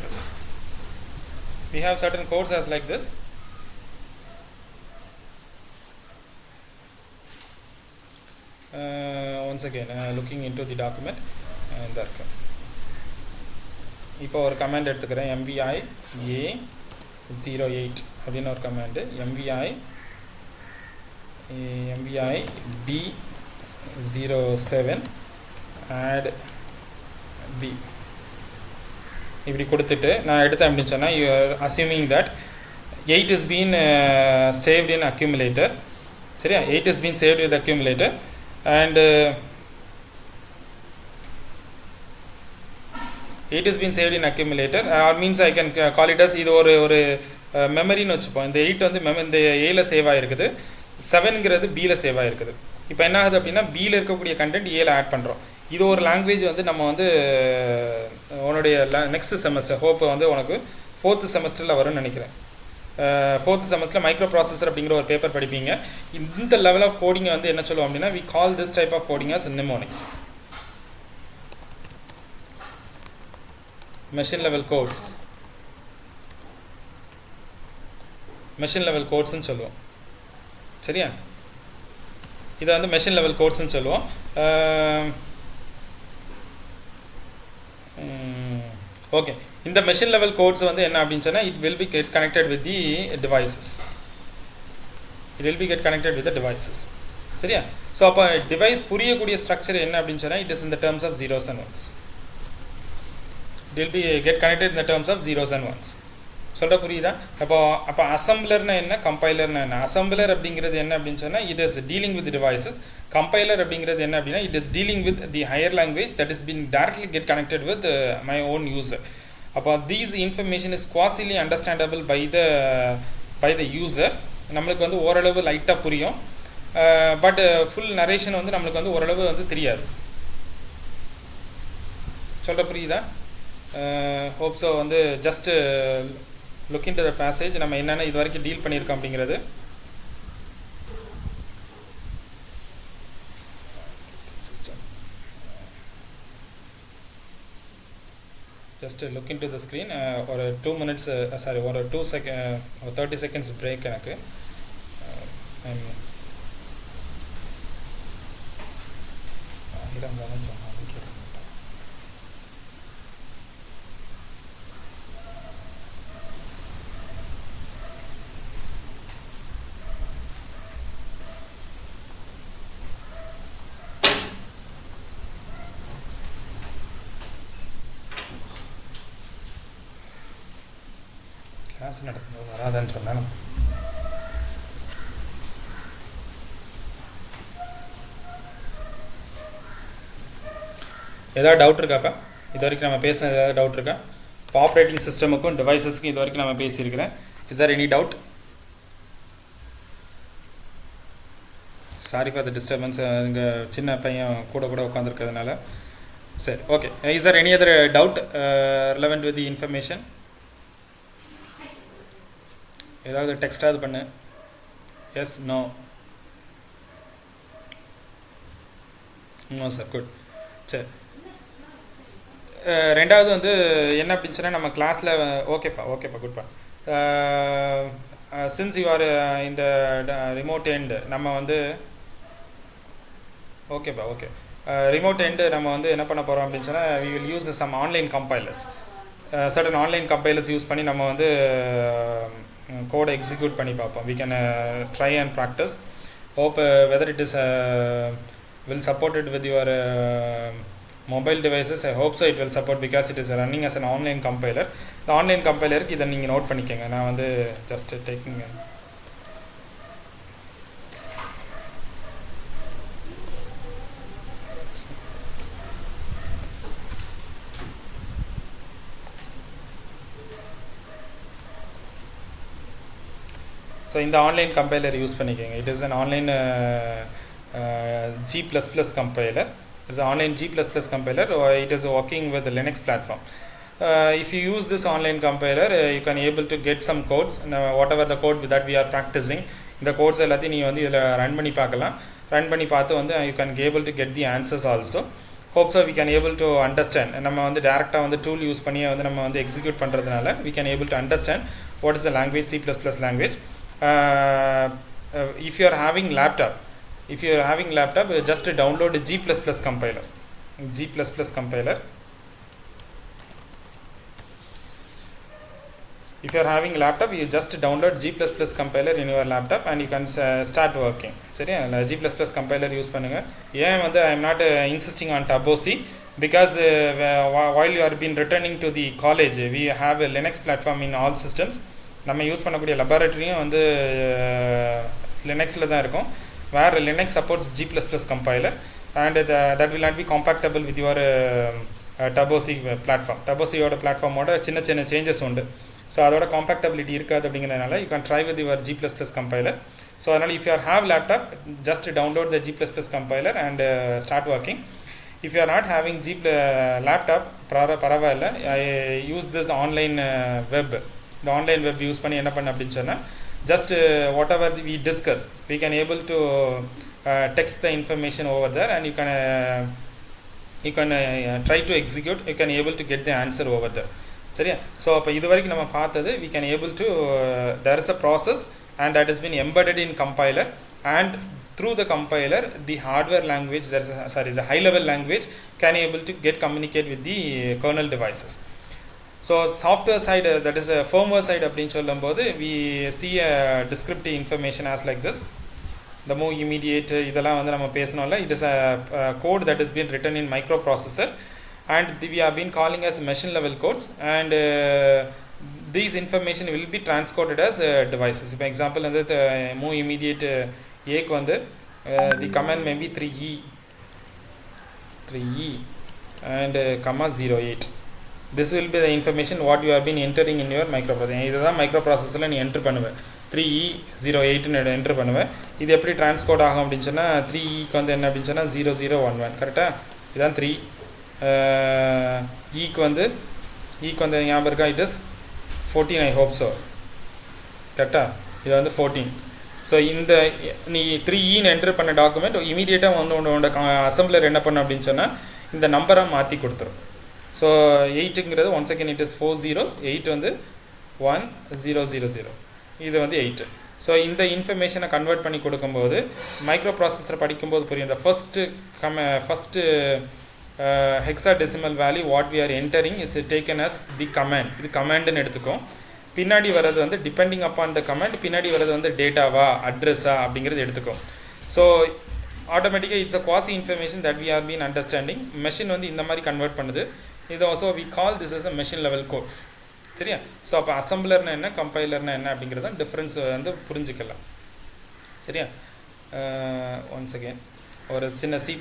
this. Once again looking into the document இந்த இருக்கு. இப்போ ஒரு கமாண்ட் எடுத்துக்கிறேன். mvi a08 அப்படின்னு ஒரு command. mvi b07 add b இப்படி கொடுத்துட்டு நான் எடுத்தேன் அப்படின்னு சொன்னால் you are assuming that 8 is been saved in accumulator. சரியா? 8 is been saved with accumulator and 8 is been saved in accumulator or means I can call it as இது ஒரு மெமரின்னு வச்சுப்போம். இந்த 8 வந்து இந்த ஏல சேவ் ஆகிருக்குது, 7ங்கிறது பியில் சேவ் ஆகிருக்குது. இப்போ என்ன ஆகுது அப்படின்னா பியில் இருக்கக்கூடிய கண்டென்ட் ஏல ஆட் பண்ணுறோம். இது ஒரு லாங்குவேஜ் வந்து நம்ம வந்து உன்னுடைய நெக்ஸ்ட் செமஸ்டர் ஹோப் வந்து உனக்கு 4th செமஸ்டரில் வரும்னு நினைக்கிறேன். 4th செமஸ்டரில் மைக்ரோ ப்ராசஸர் அப்படிங்கிற ஒரு பேப்பர் படிப்பீங்க. இந்த லெவல் ஆஃப் கோடிங்கை வந்து என்ன சொல்லுவோம் அப்படின்னா we call this type of coding as mnemonics, machine level codes, machine level கோட்ஸ்ன்னு சொல்லுவோம். சரியா? இதை வந்து மெஷின் லெவல் கோட்ஸ்ன்னு சொல்லுவோம். ஓகே. இந்த மெஷின் லெவல் கோட்ஸ் வந்து என்ன அப்படின்னு சொன்னால் it will be get connected with the devices. சரியா? ஸோ அப்போ டிவைஸ் புரியக்கூடிய ஸ்ட்ரக்சர் என்ன அப்படின்னு சொன்னால் it is in the terms of zeros and ones. It will be get connected in the terms of zeros and ones. சொல்கிற புரியுதா? அப்போ அசம்பிளர்னா என்ன, கம்பைலர்னா என்ன? அசம்பிளர் அப்படிங்கிறது என்ன அப்படின்னு சொன்னால் it is dealing with devices. Compiler அப்படிங்கிறது என்ன அப்படின்னா it is dealing with the higher language that is been directly get connected with my own user. அப்போ these information is easily understandable by the user. நம்மளுக்கு வந்து ஓரளவு லைட்டாக புரியும், but full narration வந்து நம்மளுக்கு வந்து ஓரளவு வந்து தெரியாது. சொல்கிற புரியுதா? ஹோப் ஸோ வந்து just look into the passage நம்ம என்னென்ன இது வரைக்கும் டீல் பண்ணியிருக்கோம் அப்படிங்கிறது. just look into the screen ஒரு 2 minutes sorry ஒரு 30 seconds break எனக்கு. கிளாஸ் நடக்கும்போது வராதுன்னு சொன்னாலும் ஏதாவது டவுட் இருக்காப்பா? இது வரைக்கும் நம்ம பேசினது ஏதாவது டவுட் இருக்கா? இப்போ ஆப்ரேட்டிங் சிஸ்டமுக்கும் டிவைசஸ்க்கும் இது வரைக்கும் நம்ம பேசியிருக்கிறேன். Is there any doubt? Sorry for the disturbance, இங்கே சின்ன பையன் கூட உட்காந்துருக்கிறதுனால. சரி, okay. Is there any other doubt relevant with the information? ஏதாவது டெக்ஸ்டாவது பண்ணு. Yes, no? No sir, good. சரி, ரெண்டாவது வந்து என்ன அப்படின்னு சொன்னால், நம்ம கிளாஸில் ஓகேப்பா குட்பா. சின்ஸ் யூ ஆர் இந்த ரிமோட் எண்டு, நம்ம வந்து ஓகே ரிமோட் எண்டு நம்ம வந்து என்ன பண்ண போகிறோம் அப்படின்னு சொன்னால், we will use some online compilers. Certain online compilers use பண்ணி நம்ம வந்து கோடை எக்ஸிக்யூட் பண்ணி பார்ப்போம். We can try and practice. Hope whether it is will support it with your mobile devices. I hope so it will support because it is running as an online compiler. The online compiler இதை நீங்கள் note பண்ணிக்கோங்க. நான் வந்து just taking so இந்த online compiler use பண்ணிக்கோங்க. It is an online G++ compiler. It's an online G++ compiler. It is working with the Linux platform. If you use this online compiler, you can able to get some codes. Whatever the code that we are practicing, the codes எல்லாத்தையும் நீ வந்து இதில் run பண்ணி பார்க்கலாம். Run பண்ணி பார்த்து வந்து you can able to get the answers also. Hope so we can able to understand. நம்ம வந்து டேரெக்டாக வந்து டூல் யூஸ் பண்ணி வந்து நம்ம வந்து எக்ஸிக்யூட் பண்ணுறதுனால we can able to understand what is the language, C++ language. If you are having laptop, just download G++ compiler. Compiler. If you are having laptop, you just download G++ compiler in your laptop and you can start working. சரியா? G++ compiler use பண்ணுங்க. ஏன் வந்து I am not insisting on Turbo C because while you are been returning to the college, we have a Linux platform in all systems. நம்ம use பண்ணக்கூடிய laboratoryயும் வந்து லினக்ஸில் தான் இருக்கும். Where Linux supports G++ compiler and that will not be compatible with your Turbo C platform. Turbo C ஓட பிளாட்ஃபார்மோட சின்ன changes உண்டு. So அதோட காம்பேக்டபிலிட்டி இருக்காது. அப்படிங்கிறதுனால you can try with your G++ compiler. So அதனால் if you have laptop, just download the G++ compiler and start working. If you are not having laptop, பரவாயில்ல, I use this online web. இந்த online web use பண்ணி என்ன பண்ண அப்படின்னு சொன்னால், just whatever we discuss, we can able to text the information over there and you can try to execute. You can able to get the answer over there. சரியா? So அப்போ இது வரைக்கும் நம்ம பார்த்தது, we can able to there is a process and that has been embedded in compiler, and through the compiler the hardware language, the high level language can able to get communicate with the kernel devices. So software side, that is a firmware side அப்படின்னு சொல்லும்போது, we see a descriptive information as like this. The move immediate இதெல்லாம் வந்து நம்ம பேசணும்ல, it is a code that has been written in microprocessor and we have been calling as machine level codes, and these information will be transcoded as devices. For example, வந்து move immediate ஏக்கு வந்து the command may be 3e and comma 08. This will be the information what you have been entering in your microprocessor. இதுதான் மைக்ரோப்ராசஸரில் நீ enter பண்ணுவேன். 3E08 enter பண்ணுவேன். இது எப்படி டிரான்ஸ்கோட் ஆகும் அப்படின்னு சொன்னால், 3Eக்கு வந்து என்ன அப்படின்னு சொன்னால் 0011. கரெக்டாக? இதுதான் 3. ஈக்கு வந்து ஞாபகம் இருக்கா? It is 14. I hope so. கரெக்டாக? இது வந்து 14. ஸோ இந்த நீ 3Eன்னு என்ட்ரு பண்ண டாக்குமெண்ட் இமீடியட்டாக வந்து உன்னோட அசம்பிளர் என்ன பண்ண அப்படின்னு சொன்னால், இந்த நம்பரை மாற்றி கொடுத்துரும். ஸோ 8ங்கிறது once again it is 4 zeros, 8 வந்து 1000, இது வந்து 8. ஸோ இந்த இன்ஃபர்மேஷனை கன்வெர்ட் பண்ணி கொடுக்கும்போது மைக்ரோ ப்ராசஸர் படிக்கும்போது புரியும். இந்த first hexadecimal value what we are entering is taken as the command. இது கமாண்டுன்னு எடுத்துக்கும். பின்னாடி வர்றது வந்து டிபெண்டிங் அப்பான் த கமாண்ட், பின்னாடி வர்றது வந்து டேட்டாவா அட்ரஸா அப்படிங்கிறது எடுத்துக்கும். ஸோ ஆட்டோமேட்டிக்காக it's a quasi information that we are been understanding. Machine வந்து இந்த மாதிரி கன்வெர்ட் பண்ணுது. இது also we call this is a machine level codes. சரியா? ஸோ அப்போ அசம்பிளர்னா என்ன, கம்பைலர்னா என்ன அப்படிங்கிறத டிஃப்ரென்ஸ் வந்து புரிஞ்சுக்கலாம். சரியா? ஒன்ஸ் அகெயின் ஒரு சின்ன C++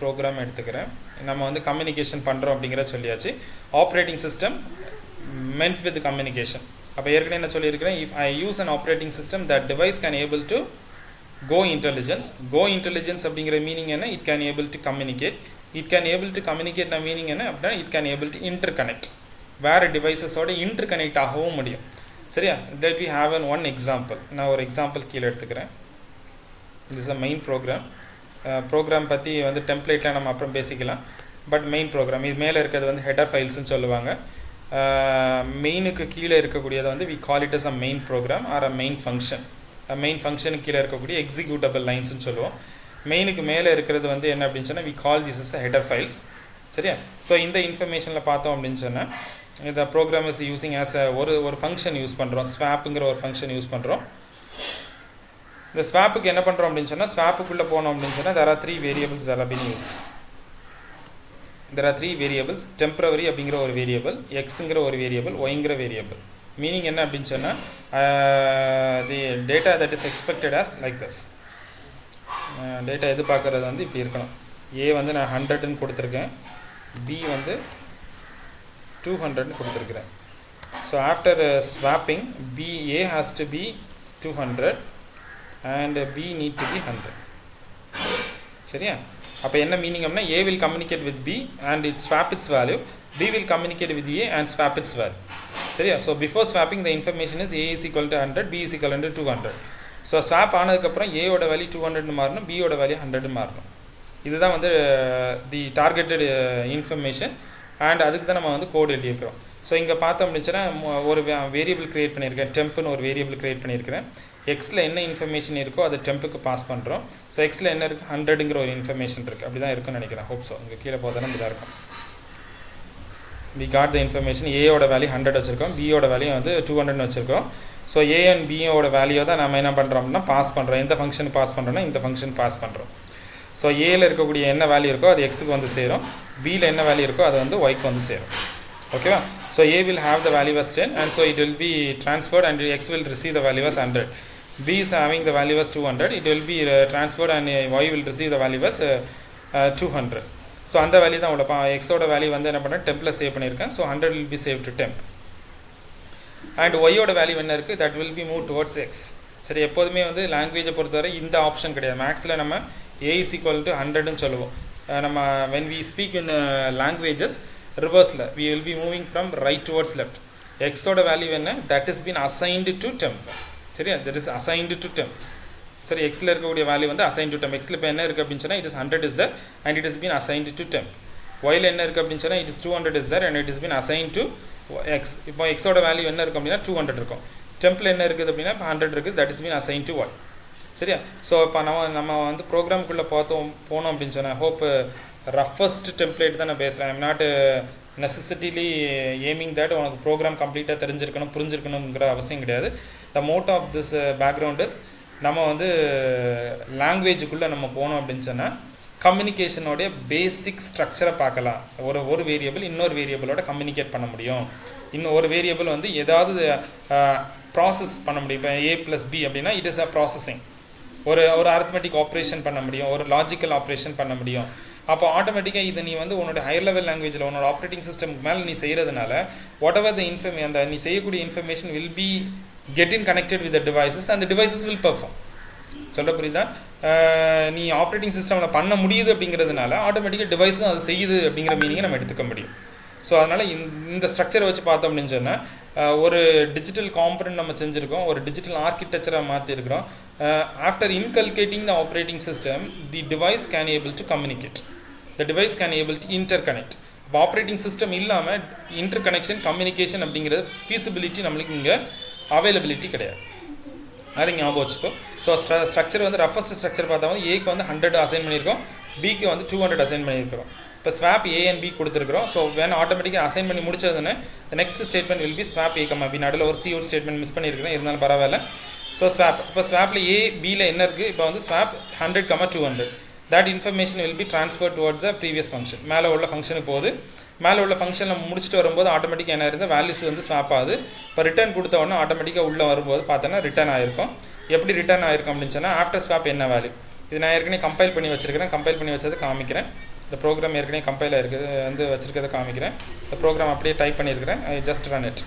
ப்ரோக்ராம் எடுத்துக்கிறேன். நம்ம வந்து கம்யூனிகேஷன் பண்ணுறோம் அப்படிங்கிறத சொல்லியாச்சு. Operating system meant with communication. அப்போ ஏற்கனவே என்ன சொல்லியிருக்கிறேன், if I use an operating system that device can able to go intelligence அப்படிங்கிற மீனிங் என்ன, it can able to communicate. It can able to கம்யூனிகேட்னா மீனிங் என்ன அப்படின்னா, it can able to interconnect, வேறு டிவைசஸோட இன்டர் கனெக்ட் ஆகவும் முடியும். சரியா? That we have an one example. நான் ஒரு எக்ஸாம்பிள் கீழே எடுத்துக்கிறேன். திஸ் அ மெயின் ப்ரோக்ராம் பற்றி வந்து டெம்ப்ளேட்டில் நம்ம அப்புறம் பேசிக்கலாம். பட் மெயின் ப்ரோக்ராம் இது மேலே இருக்கிறது வந்து ஹெடர் ஃபைல்ஸ்னு சொல்லுவாங்க. மெயினுக்கு கீழே இருக்கக்கூடியதை வந்து we call it as a main program or a main function. Main ஃபங்க்ஷனுக்கு கீழே இருக்கக்கூடிய எக்ஸிக்யூட்டபிள் லைன்ஸ்னு சொல்லுவோம். மெயினுக்கு மேலே இருக்கிறது வந்து என்ன அப்படின்னு சொன்னால் we call this is a header files. சரியா? ஸோ இந்த இன்ஃபர்மேஷனில் பார்த்தோம் அப்படின்னு சொன்னால் இந்த ப்ரோக்ராம் இஸ் யூஸிங் ஆஸ் ஒரு ஃபங்க்ஷன் யூஸ் பண்ணுறோம். ஸ்வாப்புங்கிற ஒரு ஃபங்க்ஷன் யூஸ் பண்ணுறோம். இந்த ஸ்வாப்புக்கு என்ன பண்ணுறோம் அப்படின்னு சொன்னால், ஸ்வாப்புக்குள்ளே போனோம் அப்படின்னு சொன்னால் there are 3 variables that have been used. There are 3 variables. Temporary அப்படிங்கிற ஒரு வேரியபிள், எக்ஸுங்கிற ஒரு வேரியபிள், ஒய்ங்கிற வேரியபிள். மீனிங் என்ன அப்படின்னு சொன்னால், the data that is expected as like this. Data எதிர்பார்க்குறது வந்து இப்படி இருக்கணும். ஏ வந்து நான் 100ன்னு கொடுத்துருக்கேன், பி வந்து 200ன்னு கொடுத்துருக்குறேன். So after swapping A has to B 200 and B need to be 100. சரியா? அப்போ என்ன மீனிங் அப்படின்னா, A will communicate with B and it swap its value, B will communicate with A and swap its value. சரியா? So before swapping the information is A is equal to 100, B is equal to 200. So swap ஆனதுக்கப்புறம் ஏயோட value 200 மாறணும், பியோட value 100 மாறணும். இதுதான் வந்து தி targeted information. And அதுக்கு தான் நம்ம வந்து கோடு எழுதியிருக்கிறோம். ஸோ இங்கே பார்த்தோம் அப்படின்னா ஒரு வேரியபிள் க்ரியேட் பண்ணியிருக்கேன், டெம்ப்னு ஒரு வேரியபிள் க்ரியேட் பண்ணியிருக்கிறேன். எக்ஸில் என்ன இன்ஃபர்மேஷன் இருக்கோ அதை டெம்புக்கு பாஸ் பண்ணுறோம். ஸோ எக்ஸில் என்ன இருக்குது, 100ங்கிற ஒரு இன்ஃபர்மேஷன் இருக்குது. அப்படி தான் இருக்குன்னு நினைக்கிறேன். Hope so. இங்கே கீழே போதானே இப்படி தான் இருக்கும். We got the information. ஏயோட வேல்யூ 100 வச்சுருக்கோம், பியோட வேல்யூ வந்து 200ன்னு வச்சுருக்கோம். ஸோ ஏ அண்ட் பியோட வேல்யூ தான் நம்ம என்ன பண்ணுறோம் அப்படின்னா பாஸ் பண்ணுறோம். எந்த ஃபங்க்ஷன் பாஸ் பண்ணுறோன்னா இந்த ஃபங்க்ஷன் பாஸ் பண்ணுறோம். ஸோ ஏயில் இருக்கக்கூடிய என்ன வேல்யூ இருக்கோ அது எக்ஸுக்கு வந்து சேரும், பியில் என்ன வேல்யூ இருக்கோ அது வந்து ஒய்க்கு வந்து சேரும். ஓகேவா? So A will have the value as 10 and so it will be transferred and x will receive the value as 100. B is having the value as 200, it will be transferred and y will receive the value as 200. So அந்த value தான் உள்ள எக்ஸோட value வந்து என்ன பண்ணேன், temple save பண்ணியிருக்கேன். So 100 will be saved to temp. And ஒய்யோட value என்ன இருக்குது, that will be move towards X. சரி, எப்போதுமே வந்து லாங்குவேஜை பொறுத்தவரை இந்த ஆப்ஷன் கிடையாது. மேக்ஸில் நம்ம a is equal to 100ன்னு சொல்லுவோம். நம்ம when we speak in languages ரிவர்ஸில் we will be moving from right towards left. எக்ஸோட வேல்யூ என்ன, that is been assigned to temp. சரியா, that is assigned to temp. சரி, எக்ஸில் இருக்கக்கூடிய வேல்யூ வந்து assigned to temp. எக்ஸில் இப்போ என்ன இருக்குது அப்படின்னு சொன்னால் it is 100 is there and it has been assigned to temp. While என்ன இருக்குது அப்படின்னு சொன்னால் it is 200 is there and it has been assigned to x. இப்போ எக்ஸோட வேல்யூ என்ன இருக்கும் அப்படின்னா 200 இருக்கும். டெம்பில் என்ன இருக்குது அப்படின்னா இப்போ 100 இருக்குது, that is been assigned to y. சரியா? ஸோ இப்போ நம்ம வந்து ப்ரோக்ராம்குள்ளே போனோம் அப்படின்னு சொன்னேன். ஹோப் ரஃபஸ்ட் டெம்ப்ளேட் தான் நான் பேசுகிறேன். I'm not necessarily aiming that உனக்கு ப்ரோக்ராம் கம்ப்ளீட்டாக தெரிஞ்சிருக்கணும் புரிஞ்சிருக்கணுங்கிற அவசியம் கிடையாது. The mode of this background is நம்ம வந்து லாங்குவேஜுக்குள்ளே நம்ம போனோம் அப்படின்னு சொன்னால் கம்யூனிகேஷனோடைய பேசிக் ஸ்ட்ரக்சரை பார்க்கலாம். ஒரு வேரியபிள் இன்னொரு வேரியபிளோட கம்யூனிகேட் பண்ண முடியும். இன்னும் ஒரு வேரியபிள் வந்து ஏதாவது ப்ராசஸ் பண்ண முடியும். இப்போ a + b அப்படின்னா இட் இஸ் அ ப்ராசஸிங். ஒரு அரித்மெட்டிக் ஆப்ரேஷன் பண்ண முடியும், ஒரு லாஜிக்கல் ஆப்ரேஷன் பண்ண முடியும். அப்போ ஆட்டோமேட்டிக்காக இது நீ வந்து உன்னோட ஹையர் லெவல் லாங்குவேஜில் உன்னோட ஆப்ரேட்டிங் சிஸ்டம்க்கு மேலே நீ செய்கிறதுனால வாட் எவர் த அந்த நீ செய்யக்கூடிய information will be getting connected with the devices and the devices will perform. சொல்ல புரியுதா? நீ ஆப்ரேட்டிங் சிஸ்டமில் பண்ண முடியுது அப்படிங்கிறதுனால ஆட்டோமேட்டிக்காக டிவைஸும் அது செய்யுது அப்படிங்கிற மீனிங்கை நம்ம எடுத்துக்க முடியும். ஸோ அதனால் இந்த ஸ்ட்ரக்சரை வச்சு பார்த்தோம் அப்படின்னு சொன்னால் ஒரு டிஜிட்டல் காம்பனன்ட் நம்ம செஞ்சுருக்கோம், ஒரு டிஜிட்டல் ஆர்கிடெக்சராக மாற்றிருக்கிறோம். After inculcating the operating system the device can able to communicate, the device can able to interconnect. இப்போ ஆப்ரேட்டிங் சிஸ்டம் இல்லாமல் இன்டர் கனெக்ஷன் கம்யூனிகேஷன் அப்படிங்கிறது ஃபீஸிபிலிட்டி நம்மளுக்கு இங்கே அவைலபிலிட்டி கிடையாது. அது ஞாபகம் வச்சுக்கோ. ஸோ ஸ்ட்ரக்சர் வந்து ரஃபஸ்ட் ஸ்ட்ரக்சர் பார்த்தா வந்து ஏக்கு வந்து 100 அசைன் பண்ணியிருக்கோம், பிக்கு வந்து 200 அசைன் பண்ணியிருக்கிறோம். இப்போ ஸ்வாப் ஏ அண்ட் பி கொடுத்துருக்குறோம். ஸோ வேணும் ஆட்டோமேட்டிக்காக அசைன் பண்ணி முடிச்சதுன்னு next statement will be swap A comma B. நடுவில் ஒரு ஒரு ஸ்டேட்மெண்ட் மிஸ் பண்ணியிருக்கிறேன், இருந்தாலும் பரவாயில்ல. ஸோ ஸ்வாப் இப்போ ஸ்வாப்பில் ஏ பியில் என்ன இருக்குது, இப்போ வந்து swap 100, 200 that information will be transfer towards a previous function. மேலே உள்ள ஃபங்க்ஷனுக்கு போகுது. மேலே உள்ள ஃபங்க்ஷன் நம்ம முடிச்சுட்டு வரும்போது ஆட்டோமேட்டிக்காக என்ன இருக்குது வேல்யூஸ் வந்து ஸ்வாப் ஆகுது. இப்போ ரிட்டர்ன் கொடுத்த உடனே ஆட்டோமேட்டிக்காக உள்ளே வரும்போது பார்த்தோன்னா ரிட்டர்ன் ஆகிருக்கும். எப்படி ரிட்டர்ன் ஆகிருக்கும் அப்படின்னு சொன்னால் ஆஃப்டர் ஸ்வாப் என்ன வேல்யூ, இது நான் ஏற்கனவே கம்பைல் பண்ணி வச்சுருக்கிறேன். கம்பைல் பண்ணி வச்சது காமிக்கிறேன். இந்த ப்ரோக்ராம் ஏற்கனவே கம்பைல் ஆகிருக்குது வந்து வச்சுருக்கிறத காமிக்கிறேன். இந்த ப்ரோக்ராம் அப்படியே டைப் பண்ணியிருக்கிறேன். I just run it.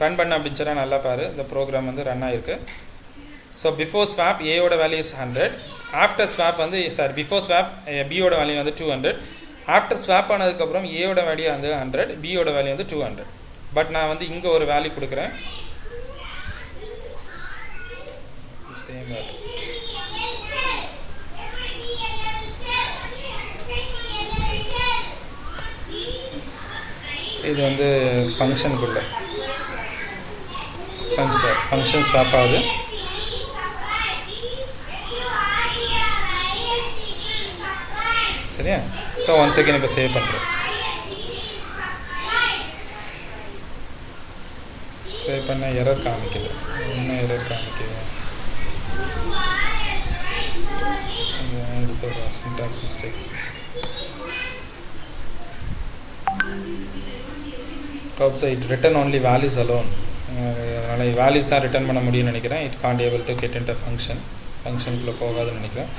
Run பண்ண அப்படின்னு சொன்னால் நல்லா பாரு, இந்த ப்ரோக்ராம் வந்து ரன் ஆகிருக்கு. ஸோ பிஃபோர் ஸ்வாப் ஏயோட வேல்யூ இஸ் 100. ஆஃப்டர் ஸ்வாப் வந்து பிஃபோர் ஸ்வாப் பியோட வேல்யூ வந்து 200. ஆஃப்டர் ஸ்வாப் ஆனதுக்கப்புறம் ஏயோட வேல்யூ வந்து 100, பியோட வேல்யூ வந்து 200. பட் நான் வந்து இங்கே ஒரு வேல்யூ கொடுக்குறேன். Same value. இது வந்து ஃபங்க்ஷனுக்குள்ள ஃபங்க்ஷன் ஸ்வாப் ஆகுது. சரியா? ஸோ ஒன் செகண்ட் இப்போ சேவ் பண்ணுறேன். சேவ் பண்ண எரர் காமிக்குது. இன்னும் எரர் காமிக்குது. Syntax mistakes. It return only values alone. அதனால் வேல்யூஸ் தான் ரிட்டர்ன் பண்ண முடியும்னு நினைக்கிறேன். It can't able to get into ஃபங்க்ஷனுக்குள்ளே போகாதுன்னு நினைக்கிறேன்.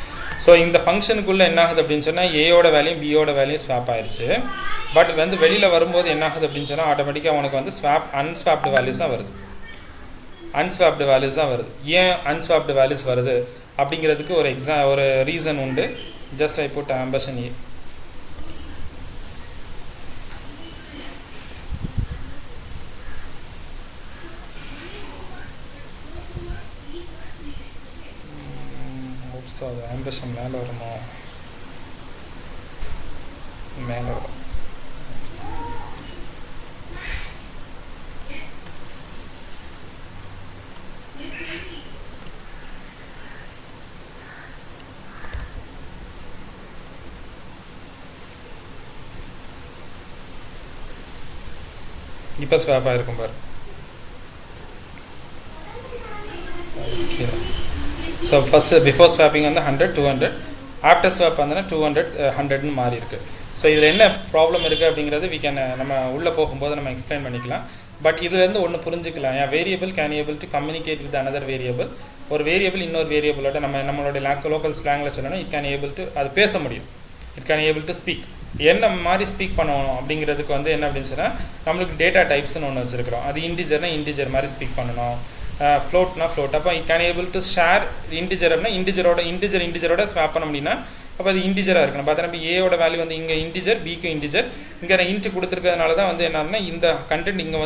ஸோ இந்த ஃபங்க்ஷனுக்குள்ளே என்ன ஆகுது அப்படின்னு சொன்னால் ஏயோட வேல்யூ பியோட வேல்யூ ஸ்வாப் ஆயிடுச்சு. பட் வந்து வெளியில் வரும்போது என்ன ஆகுது அப்படின்னு சொன்னால் ஆட்டோமேட்டிக்காக உனக்கு வந்து அன்ஸ்வாப்டு வேல்யூஸ் தான் வருது. அன்ஸ்வாப்டு வேல்யூஸ் தான் வருது. ஏன் அன்ஸ்வாப்டு வேல்யூஸ் வருது அப்படிங்கிறதுக்கு ஒரு ரீசன் உண்டு. Just I put ampersand A. So அது ஆம்பர்சன் மேலே வருமா? மேலே வரும். இப்போ ஸ்வாப் ஆகிருக்கும் பாரு. ஸோ ஃபஸ்ட்டு பிஃபோர் ஸ்வாப்பிங் வந்து 100 200, ஆஃப்டர் ஸ்வாப் வந்தோன்னா 200 100ன்னு மாறி இருக்குது. ஸோ இதில் என்ன ப்ராப்ளம் இருக்குது அப்படிங்கிறது நம்ம உள்ளே போகும்போது நம்ம எக்ஸ்பிளைன் பண்ணிக்கலாம். பட் இதுலேருந்து ஒன்று புரிஞ்சுக்கலாம். ஏன் variable can able to communicate with another variable. ஒரு வேரியபிள் இன்னொரு வேரியபிளோட நம்மளோட லோக்கல் ஸ்லாங்கில் சொல்லணும், இட் கேன் ஏபிள் டு அது பேச முடியும். It can able to speak. என்ன மாதிரி ஸ்பீக் பண்ணணும் அப்படிங்கிறதுக்கு வந்து என்ன அப்படின்னு சொன்னால் நம்மளுக்கு டேட்டா டைப்ஸ்னு ஒன்று வச்சுருக்கிறோம். அது இன்டிஜர்னா இன்டிஜர் மாதிரி ஸ்பீக் பண்ணணும், ஃப்ளோட்னா ஃப்ளோட். அப்போ it can able to share integer அப்படின்னா இன்டிஜரோட ஸ்வாப் பண்ண முடியும்னா அப்போ அது இன்டிஜராக இருக்கணும். பார்த்தோன்னா ஏயோட வேல்யூ வந்து இங்கே இன்டிஜர், பிக்கு இன்டிஜர். இங்கே நான் இன்ட்டு கொடுத்துருக்கிறதுனால தான் வந்து என்னன்னா இந்த கண்டென்ட் இங்கே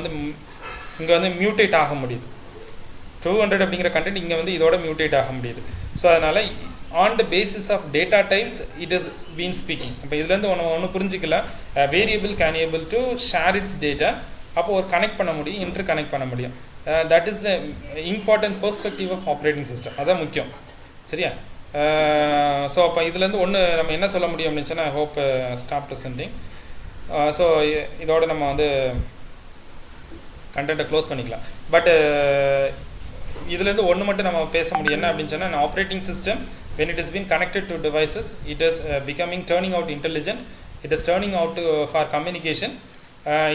வந்து மியூட்டேட் ஆக முடியுது. 200 அப்படிங்கிற கண்டென்ட் இங்கே வந்து இதோட மியூட்டேட் ஆக முடியுது. ஸோ அதனால் on the basis of data types it is been speaking. இப்போ இதுலேருந்து ஒன்று புரிஞ்சிக்கலாம். Variable can able to share its data. அப்போ ஒரு கனெக்ட் பண்ண முடியும், இன்டர் கனெக்ட் பண்ண முடியும். That is the important perspective of operating system. அதான் முக்கியம். சரியா? ஸோ அப்போ இதுலேருந்து ஒன்று நம்ம என்ன சொல்ல முடியும் அப்படின்னு சொன்னால், I hope stop presenting. So இதோட நம்ம வந்து கண்டென்ட்டை க்ளோஸ் பண்ணிக்கலாம். பட் இதுலேருந்து ஒன்று மட்டும் நம்ம பேச முடியும். என்ன அப்படின்னு சொன்னால், operating system when it has been connected to devices, it is turning out intelligent. It is turning out for communication.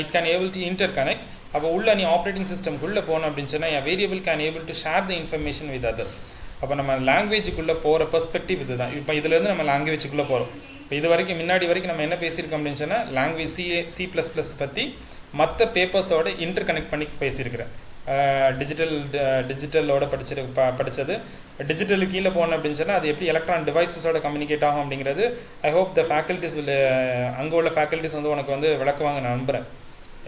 It can able to interconnect. அப்போ உள்ள நீ ஆப்ரேட்டிங் சிஸ்டம்குள்ளே போகணும் அப்படின்னு சொன்னால் variable can able to share the information with others. அப்போ நம்ம லாங்குவேஜுக்குள்ளே போகிற perspective இது தான். இப்போ இதுலேருந்து நம்ம லாங்குவேஜுக்குள்ளே போகிறோம். இப்போ இது வரைக்கும் முன்னாடி வரைக்கும் நம்ம என்ன பேசியிருக்கோம் அப்படின்னு சொன்னால் லாங்குவேஜ் C++ பற்றி மற்ற பேப்பர்ஸோட இன்டர் கனெக்ட் பண்ணி பேசியிருக்கிறேன். டிஜிட்டலோட படித்தது. டிஜிட்டலுக்கு கீழே போனோம் அப்படின்னு சொன்னால் அது எப்படி எலக்ட்ரான் டிவைசஸோட கம்யூனிகேட் ஆகும் அப்படிங்கிறது ஐ ஹோப் த ஃபேக்கல்ட்டிஸ் அங்கே உள்ள ஃபேக்கல்ட்டிஸ் வந்து உனக்கு வந்து விளக்குவாங்க நான் நம்புகிறேன்.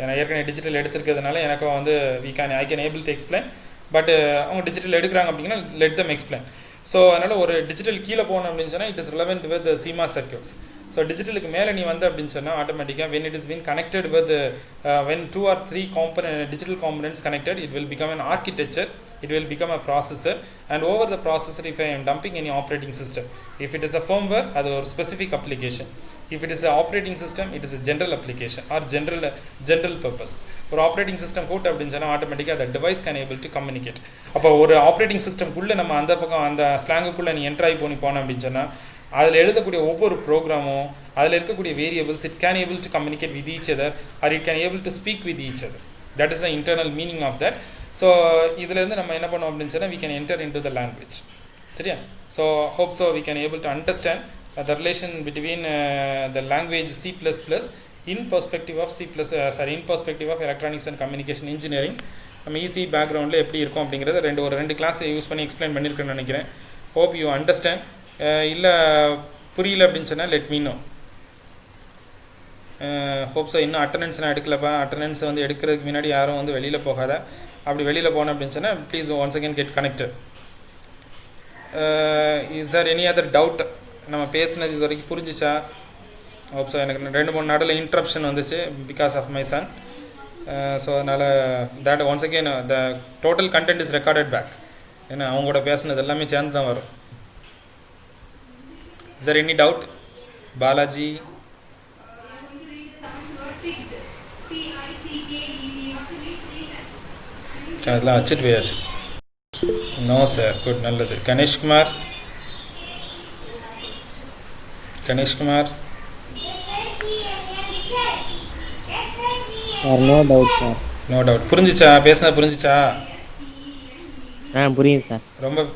ஏன்னா ஏற்கனவே டிஜிட்டல் எடுத்துருக்கிறதுனால எனக்கு வந்து I can able to explain. But அவங்க டிஜிட்டல் எடுக்கிறாங்க அப்படின்னா லெட் தம் எக்ஸ்பிளைன். ஸோ அதனால் ஒரு டிஜிட்டல் கீழே போகணும் அப்படின்னு சொன்னால் it is relevant with CMOS circuits. So டிஜிட்டலுக்கு மேலே நீ வந்து அப்படின்னு சொன்னால் ஆட்டோமேட்டிக்காக when it is been connected with when 2 or 3 digital components connected, it will become an architecture, it will become a processor, and over the processor if I am dumping any operating system, if it is a firmware, அது ஒரு specific application. If it is an operating system, it is a general application or general purpose. ஒரு operating system கூட்டு அப்படின்னு சொன்னால் ஆட்டோமேட்டிக்காக அந்த device can able to communicate. அப்போ ஒரு ஆப்ரேட்டிங் சிஸ்டம்குள்ளே நம்ம அந்த பக்கம் அந்த ஸ்லாங்குக்குள்ளே நீ என்ட்ராகி போன அப்படின்னு சொன்னால் அதில் எழுதக்கூடிய ஒவ்வொரு ப்ரோக்ராமும் அதில் இருக்கக்கூடிய variables it can able to communicate with each other or it can able to speak with each other. That is the internal meaning of that. So இதுலேருந்து நம்ம என்ன பண்ணோம் அப்படின்னு சொன்னால் we can enter into the language. சரியா? So hope so we can able to understand the relation between the language C++ in perspective of in perspective of electronics and communication engineering. நம்ம easy பேக்ரவுண்டில் எப்படி இருக்கும் அப்படிங்கிறத ஒரு ரெண்டு class use பண்ணி explain பண்ணியிருக்கேன்னு நினைக்கிறேன். Hope you understand. இல்லை புரியல அப்படின்னு சொன்னால் let me know. Hope so இன்னும் அட்டண்டன்ஸ் நான் எடுக்கலப்பா. அட்டண்டன்ஸ் வந்து எடுக்கிறதுக்கு முன்னாடி யாரும் வந்து வெளியில் போகாத. அப்படி வெளியில் போனோம் அப்படின்னு சொன்னால் please once again get connected. Is there any other doubt? நம்ம பேசினது இது வரைக்கும் புரிஞ்சிச்சா? Hope so. எனக்கு 2-3 நடுவில் இன்ட்ரப்ஷன் வந்துச்சு because of my son. So அதனால் that once again the total content is recorded back. ஏன்னா அவங்களோட பேசினது எல்லாமே சேர்ந்து தான் வரும். Is there any doubt? Balaji? அதெல்லாம் வச்சுட்டு போயாச்சு. No sir. குட், நல்லது. Ganeshkumar? No doubt sir. No doubt. புரிஞ்சிச்சா? பேசுனது புரிஞ்சிச்சா? புரியுது சார்.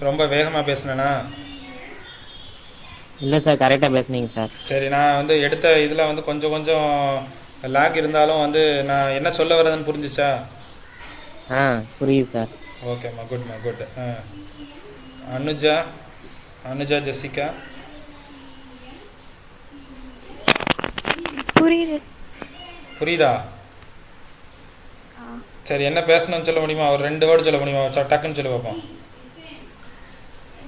ரொம்ப வேகமாக பேசுனேனா? இல்லை சார், கரெக்டாக பேசுனீங்க சார். சரி, நான் வந்து எடுத்த இதில் வந்து கொஞ்சம் லேக் இருந்தாலும் வந்து நான் என்ன சொல்ல வரதுன்னு புரிஞ்சிச்சா? புரியுது சார். ஓகேம்மா, குட்மா, குட். அனுஜா ஜெசிகா? புரியுதா? சரி, என்ன பேசணும்னு சொல்ல முடியுமா? ஒரு 2 வேர்டு சொல்ல முடியுமா? டக்குன்னு சொல்லி பார்ப்போம்.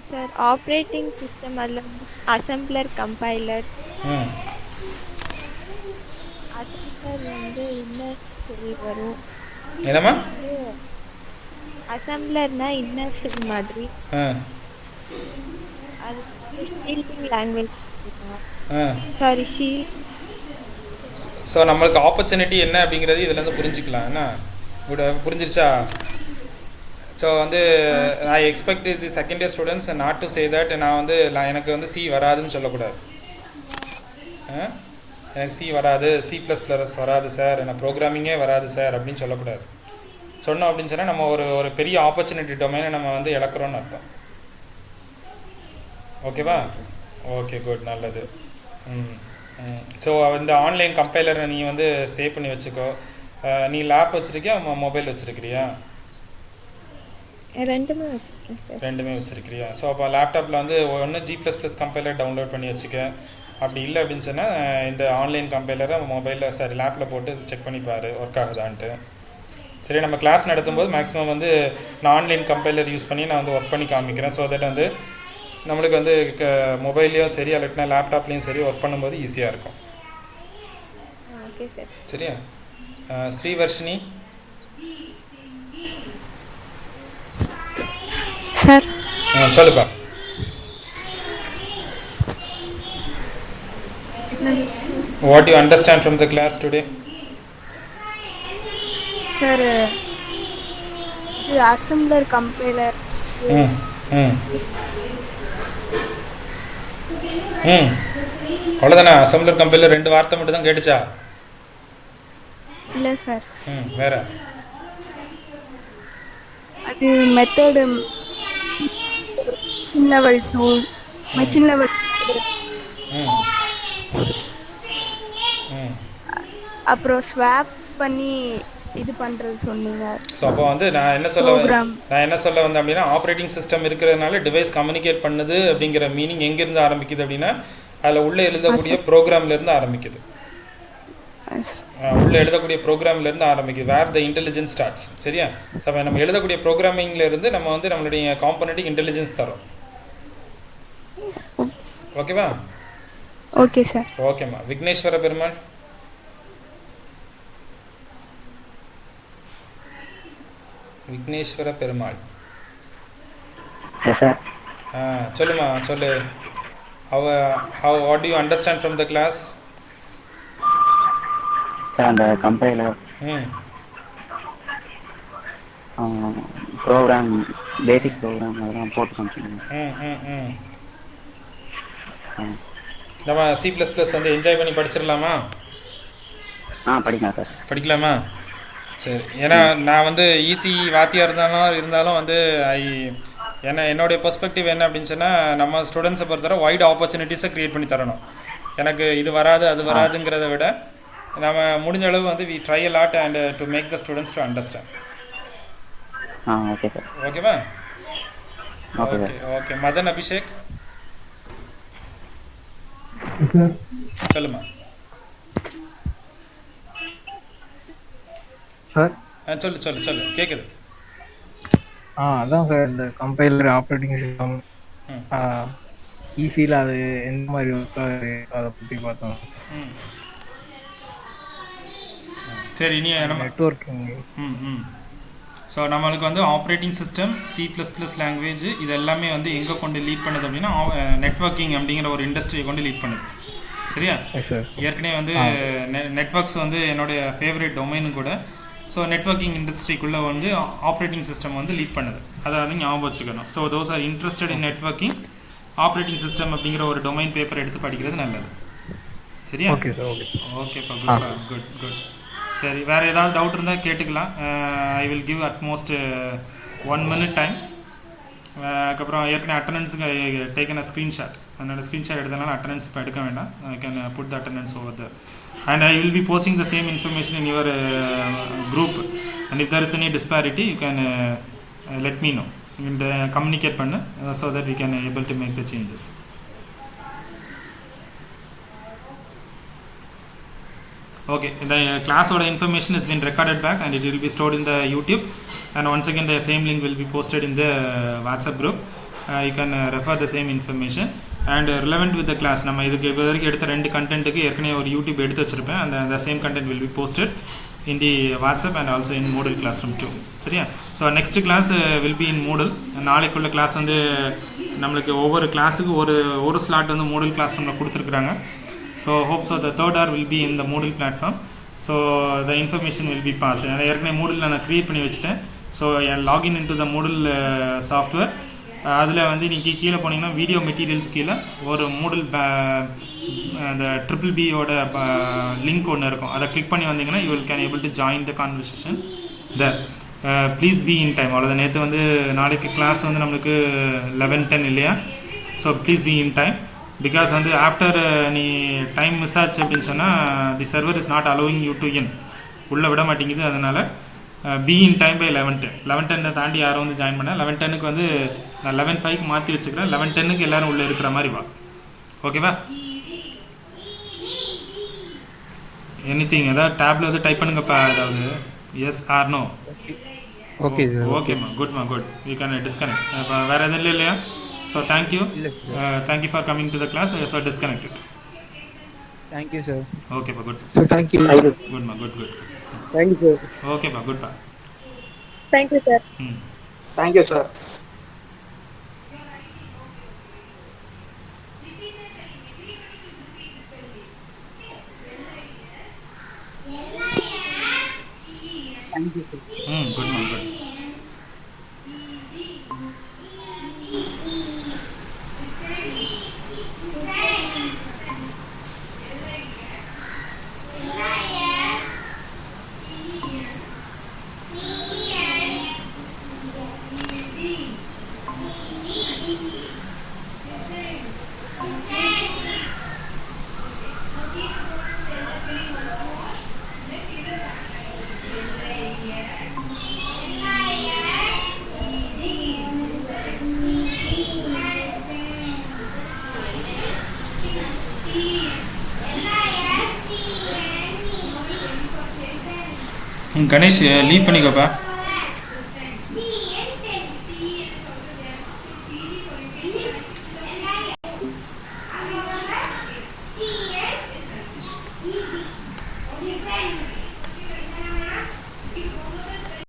சார், ஆப்ரேட்டிங் சிஸ்டம் அல்ல அசெம்பிளர் கம்பைலர். அசெம்பிளர் வந்து இன்னர் ஷெல் வரும். என்னம்மா? அசெம்பிளர்னா இன்னர் ஷெல் மாதிரி. அது shielding language. Sorry, Sheel. So நம்மளுக்கு ஆப்பர்ச்சுனிட்டி என்ன அப்படிங்கிறது இதுலேருந்து புரிஞ்சுக்கலாம். என்ன புரிஞ்சிருச்சா? ஸோ வந்து I expect the second year students not to say that நான் வந்து எனக்கு வந்து சி வராதுன்னு சொல்லக்கூடாது. எனக்கு சி வராது, C++ வராது சார், எனக்கு ப்ரோக்ராமிங்கே வராது சார் அப்படின்னு சொல்லக்கூடாது. சொன்னோம் அப்படின்னு சொன்னால் நம்ம ஒரு பெரிய ஆப்பர்ச்சுனிட்டி டொமைனை நம்ம வந்து இழக்கிறோன்னு அர்த்தம். ஓகேவா? ஓகே, குட், நல்லது. ஸோ இந்த ஆன்லைன் கம்பைலரை நீ வந்து சேவ் பண்ணி வச்சுக்கோ. நீ லேப் வச்சுருக்கியா, மொபைல் வச்சுருக்கிறியா? ரெண்டுமே வச்சுருக்கிறியா? ஸோ அப்போ லேப்டாப்பில் வந்து ஒன்று G++ கம்பைலர் டவுன்லோட் பண்ணி வச்சுக்க. அப்படி இல்லை அப்படின்னு சொன்னால் இந்த ஆன்லைன் கம்பைலரை மொபைலில் லேப்பில் போட்டு செக் பண்ணிப்பார் ஒர்க் ஆகுதான்ட்டு. சரி, நம்ம கிளாஸ் நடத்தும்போது மேக்ஸிமம் வந்து நான் ஆன்லைன் கம்பைலர் யூஸ் பண்ணி நான் வந்து ஒர்க் பண்ணி காமிக்கிறேன். ஸோ தட் வந்து நம்மளுக்கு வந்து மொபைல்லையும் சரி அல்லட்டினா லேப்டாப்லேயும் சரி ஒர்க் பண்ணும்போது ஈஸியாக இருக்கும். சரியா? ஸ்ரீவர்ஷினி சார்? சொல்லுப்பா. What do you understand from the class today? Sir, இது அசெம்பிளர் கம்பைலர். அவ்வளோதானே? அசெம்பிளர் கம்பைலர் 2 வார்த்தை மட்டும் தான் கேட்டுச்சா? இல்லை சார். வேற? அது மெத்தடு, லெவல் 2, மெஷின் லெவல். அப்புறம் ஸ்வாப் பண்ணி இது பண்ணுறது சொன்னீங்க. ஸோ அப்போ வந்து நான் என்ன சொல்ல வந்தேன் அப்படின்னா, ஆப்ரேட்டிங் சிஸ்டம் இருக்கிறதுனால டிவைஸ் கம்யூனிகேட் பண்ணுது அப்படிங்கிற மீனிங் எங்கேருந்து ஆரம்பிக்குது அப்படின்னா, அதில் உள்ளே எழுதக்கூடிய ப்ரோக்ராம்லேருந்து ஆரம்பிக்குது. உள்ளே எழுதக்கூடிய ப்ரோக்ராம்லேருந்து ஆரம்பிக்குது. வேர் த இன்டெலிஜென்ஸ் ஸ்டார்ட்ஸ். சரியா? ஸோ நம்ம எழுதக்கூடிய ப்ரோக்ராமிங்லேருந்து நம்ம வந்து நம்மளுடைய காம்பனண்ட்டுக்கு இன்டெலிஜென்ஸ் தரோம். ஓகேவா? Okay sir. ஓகேம்மா. விக்னேஸ்வர பெருமாள்? விக்னேஸ்வர பெருமாள் சொல்லுமா, சொல்லு. How what do you understand from the class? Sir அந்த கம்பைலர் ம் ப்ரோக்ராம் பேசிக் ப்ரோக்ராம் அதெல்லாம் போட்டு காமிச்சிங்க. ம் ம் ம் நம்ம C++ வந்து என்ஜாய் பண்ணி படிச்சிடலாமா? படிக்கலாம் சார். படிக்கலாமா? சரி. ஏன்னா நான் வந்து ஈஸி வாத்தியாக இருந்தாலும் வந்து என்னுடைய பெர்ஸ்பெக்டிவ் என்ன அப்படின்னு சொன்னால், நம்ம ஸ்டூடெண்ட்ஸை பொறுத்தவரை வைட் ஆப்பர்ச்சுனிட்டிஸை க்ரியேட் பண்ணி தரணும். எனக்கு இது வராது அது வராதுங்கிறத விட நம்ம முடிஞ்ச அளவு வந்து we try a lot and to make the students to understand. Okay sir. ஓகேவா? Okay okay okay. Madan Abhishek சொல்லுமா சார். சொல்லு கேட்குது. அதான் சார் இந்த கம்பைலர் ஆப்ரேட்டிங் சிஸ்டம் ஈஸியில் அது எந்த மாதிரி ஒர்க் அதை பற்றி பார்த்தோம். சரி. நீ நம்ம நெட்வொர்க்கிங் ஸோ நம்மளுக்கு வந்து ஆப்ரேட்டிங் சிஸ்டம் C++ லாங்குவேஜ் இது எல்லாமே வந்து எங்கே கொண்டு லீட் பண்ணுது அப்படின்னா நெட்வொர்க்கிங் அப்படிங்கிற ஒரு இண்டஸ்ட்ரியை கொண்டு லீட் பண்ணுது. சரியா? ஏற்கனவே வந்து நெட்வொர்க்ஸ் வந்து என்னுடைய ஃபேவரட் டொமைனும் கூட. ஸோ நெட்வொர்க்கிங் இண்டஸ்ட்ரிக்குள்ளே வந்து ஆப்ரேட்டிங் சிஸ்டம் வந்து லீட் பண்ணுது. அதை வந்து ஞாபகம் வச்சுக்கணும். So those are interested in networking operating system அப்படிங்கிற ஒரு டொமைன் பேப்பர் எடுத்து படிக்கிறது நல்லது. சரியா? Okay sir. ஓகேப்பா. Good good. சரி. வேறு ஏதாவது டவுட் இருந்தால் கேட்டுக்கலாம். I will give utmost 1 minute time. அதுக்கப்புறம் ஏற்கனவே அட்டண்டன்ஸுக்கு டேக்கன் அ ஸ்க்ரீன்ஷாட். அதனால் ஸ்க்ரீன்ஷாட் எடுத்தனால அட்டண்டன்ஸ் இப்போ எடுக்க வேண்டாம். I can put the attendance over there and I will be posting the same information in your group, and if there is any disparity you can let me know and communicate pannu so that we can able to make the changes. Okay, the class order information has been recorded back and it will be stored in the YouTube, and once again the same link will be posted in the WhatsApp group. You can refer the same information and relevant with the class. நம்ம இதுக்கு வரைக்கும் எடுத்த 2 கண்டென்ட்டுக்கு ஏற்கனவே ஒரு YouTube எடுத்து வச்சிருப்பேன். அந்த same content will be posted in the WhatsApp and also in Moodle Classroom too. சரியா? So next class will be in Moodle. நாளைக்குள்ள கிளாஸ் வந்து நம்மளுக்கு ஒவ்வொரு கிளாஸுக்கு ஒரு ஸ்லாட் வந்து Moodle Classroomல கொடுத்துருக்குறாங்க. So hope so the third hour will be in the Moodle platform. So the information will be passed. ஏற்கனவே Moodle நான் க்ரியேட் பண்ணி வச்சுட்டேன். So login into the Moodle software. அதில் வந்து நீங்கள் கீழே போனீங்கன்னா வீடியோ மெட்டீரியல்ஸ் கீழே ஒரு Moodle அந்த BBBயோட லிங்க் ஒன்று இருக்கும். அதை கிளிக் பண்ணி வந்தீங்கன்னா you will can able to join the conversation there. Please be in time. அவ்வளோதான். நேற்று வந்து நாளைக்கு கிளாஸ் வந்து நம்மளுக்கு 11:10 இல்லையா? So please be in time. Because வந்து ஆஃப்டர் நீ டைம் மிஸ் ஆச்சு அப்படின்னு சொன்னால் தி server is not allowing you to in, உள்ளே விட மாட்டேங்குது. அதனால் பி இன் டைம் பை 11:10 தாண்டி யாரும் வந்து ஜாயின் பண்ண 11:10 வந்து நான் 11:05 மாற்றி வச்சுக்கிறேன். 11:10 எல்லோரும் உள்ளே இருக்கிற மாதிரி வா. ஓகேவா? எனிதிங் ஏதாவது டேப்ல வந்து டைப் பண்ணுங்கப்பா. ஏதாவது yes or no? Okay sir. ஓகேம்மா. குட்மா. குட். You can disconnect. இப்போ வேறு எதுவும் இல்லையா? So thank you for coming to the class. So disconnected. Thank you sir. ஓகேப்பா. குட். தேங்க்யூ. குட்மா. குட். Thank you sir. ஓகேப்பா. குட்பா. Thank you, sir. Thank you sir. குட்மா. குட். கணேஷ் லீவ் பண்ணிக்கோப்பா.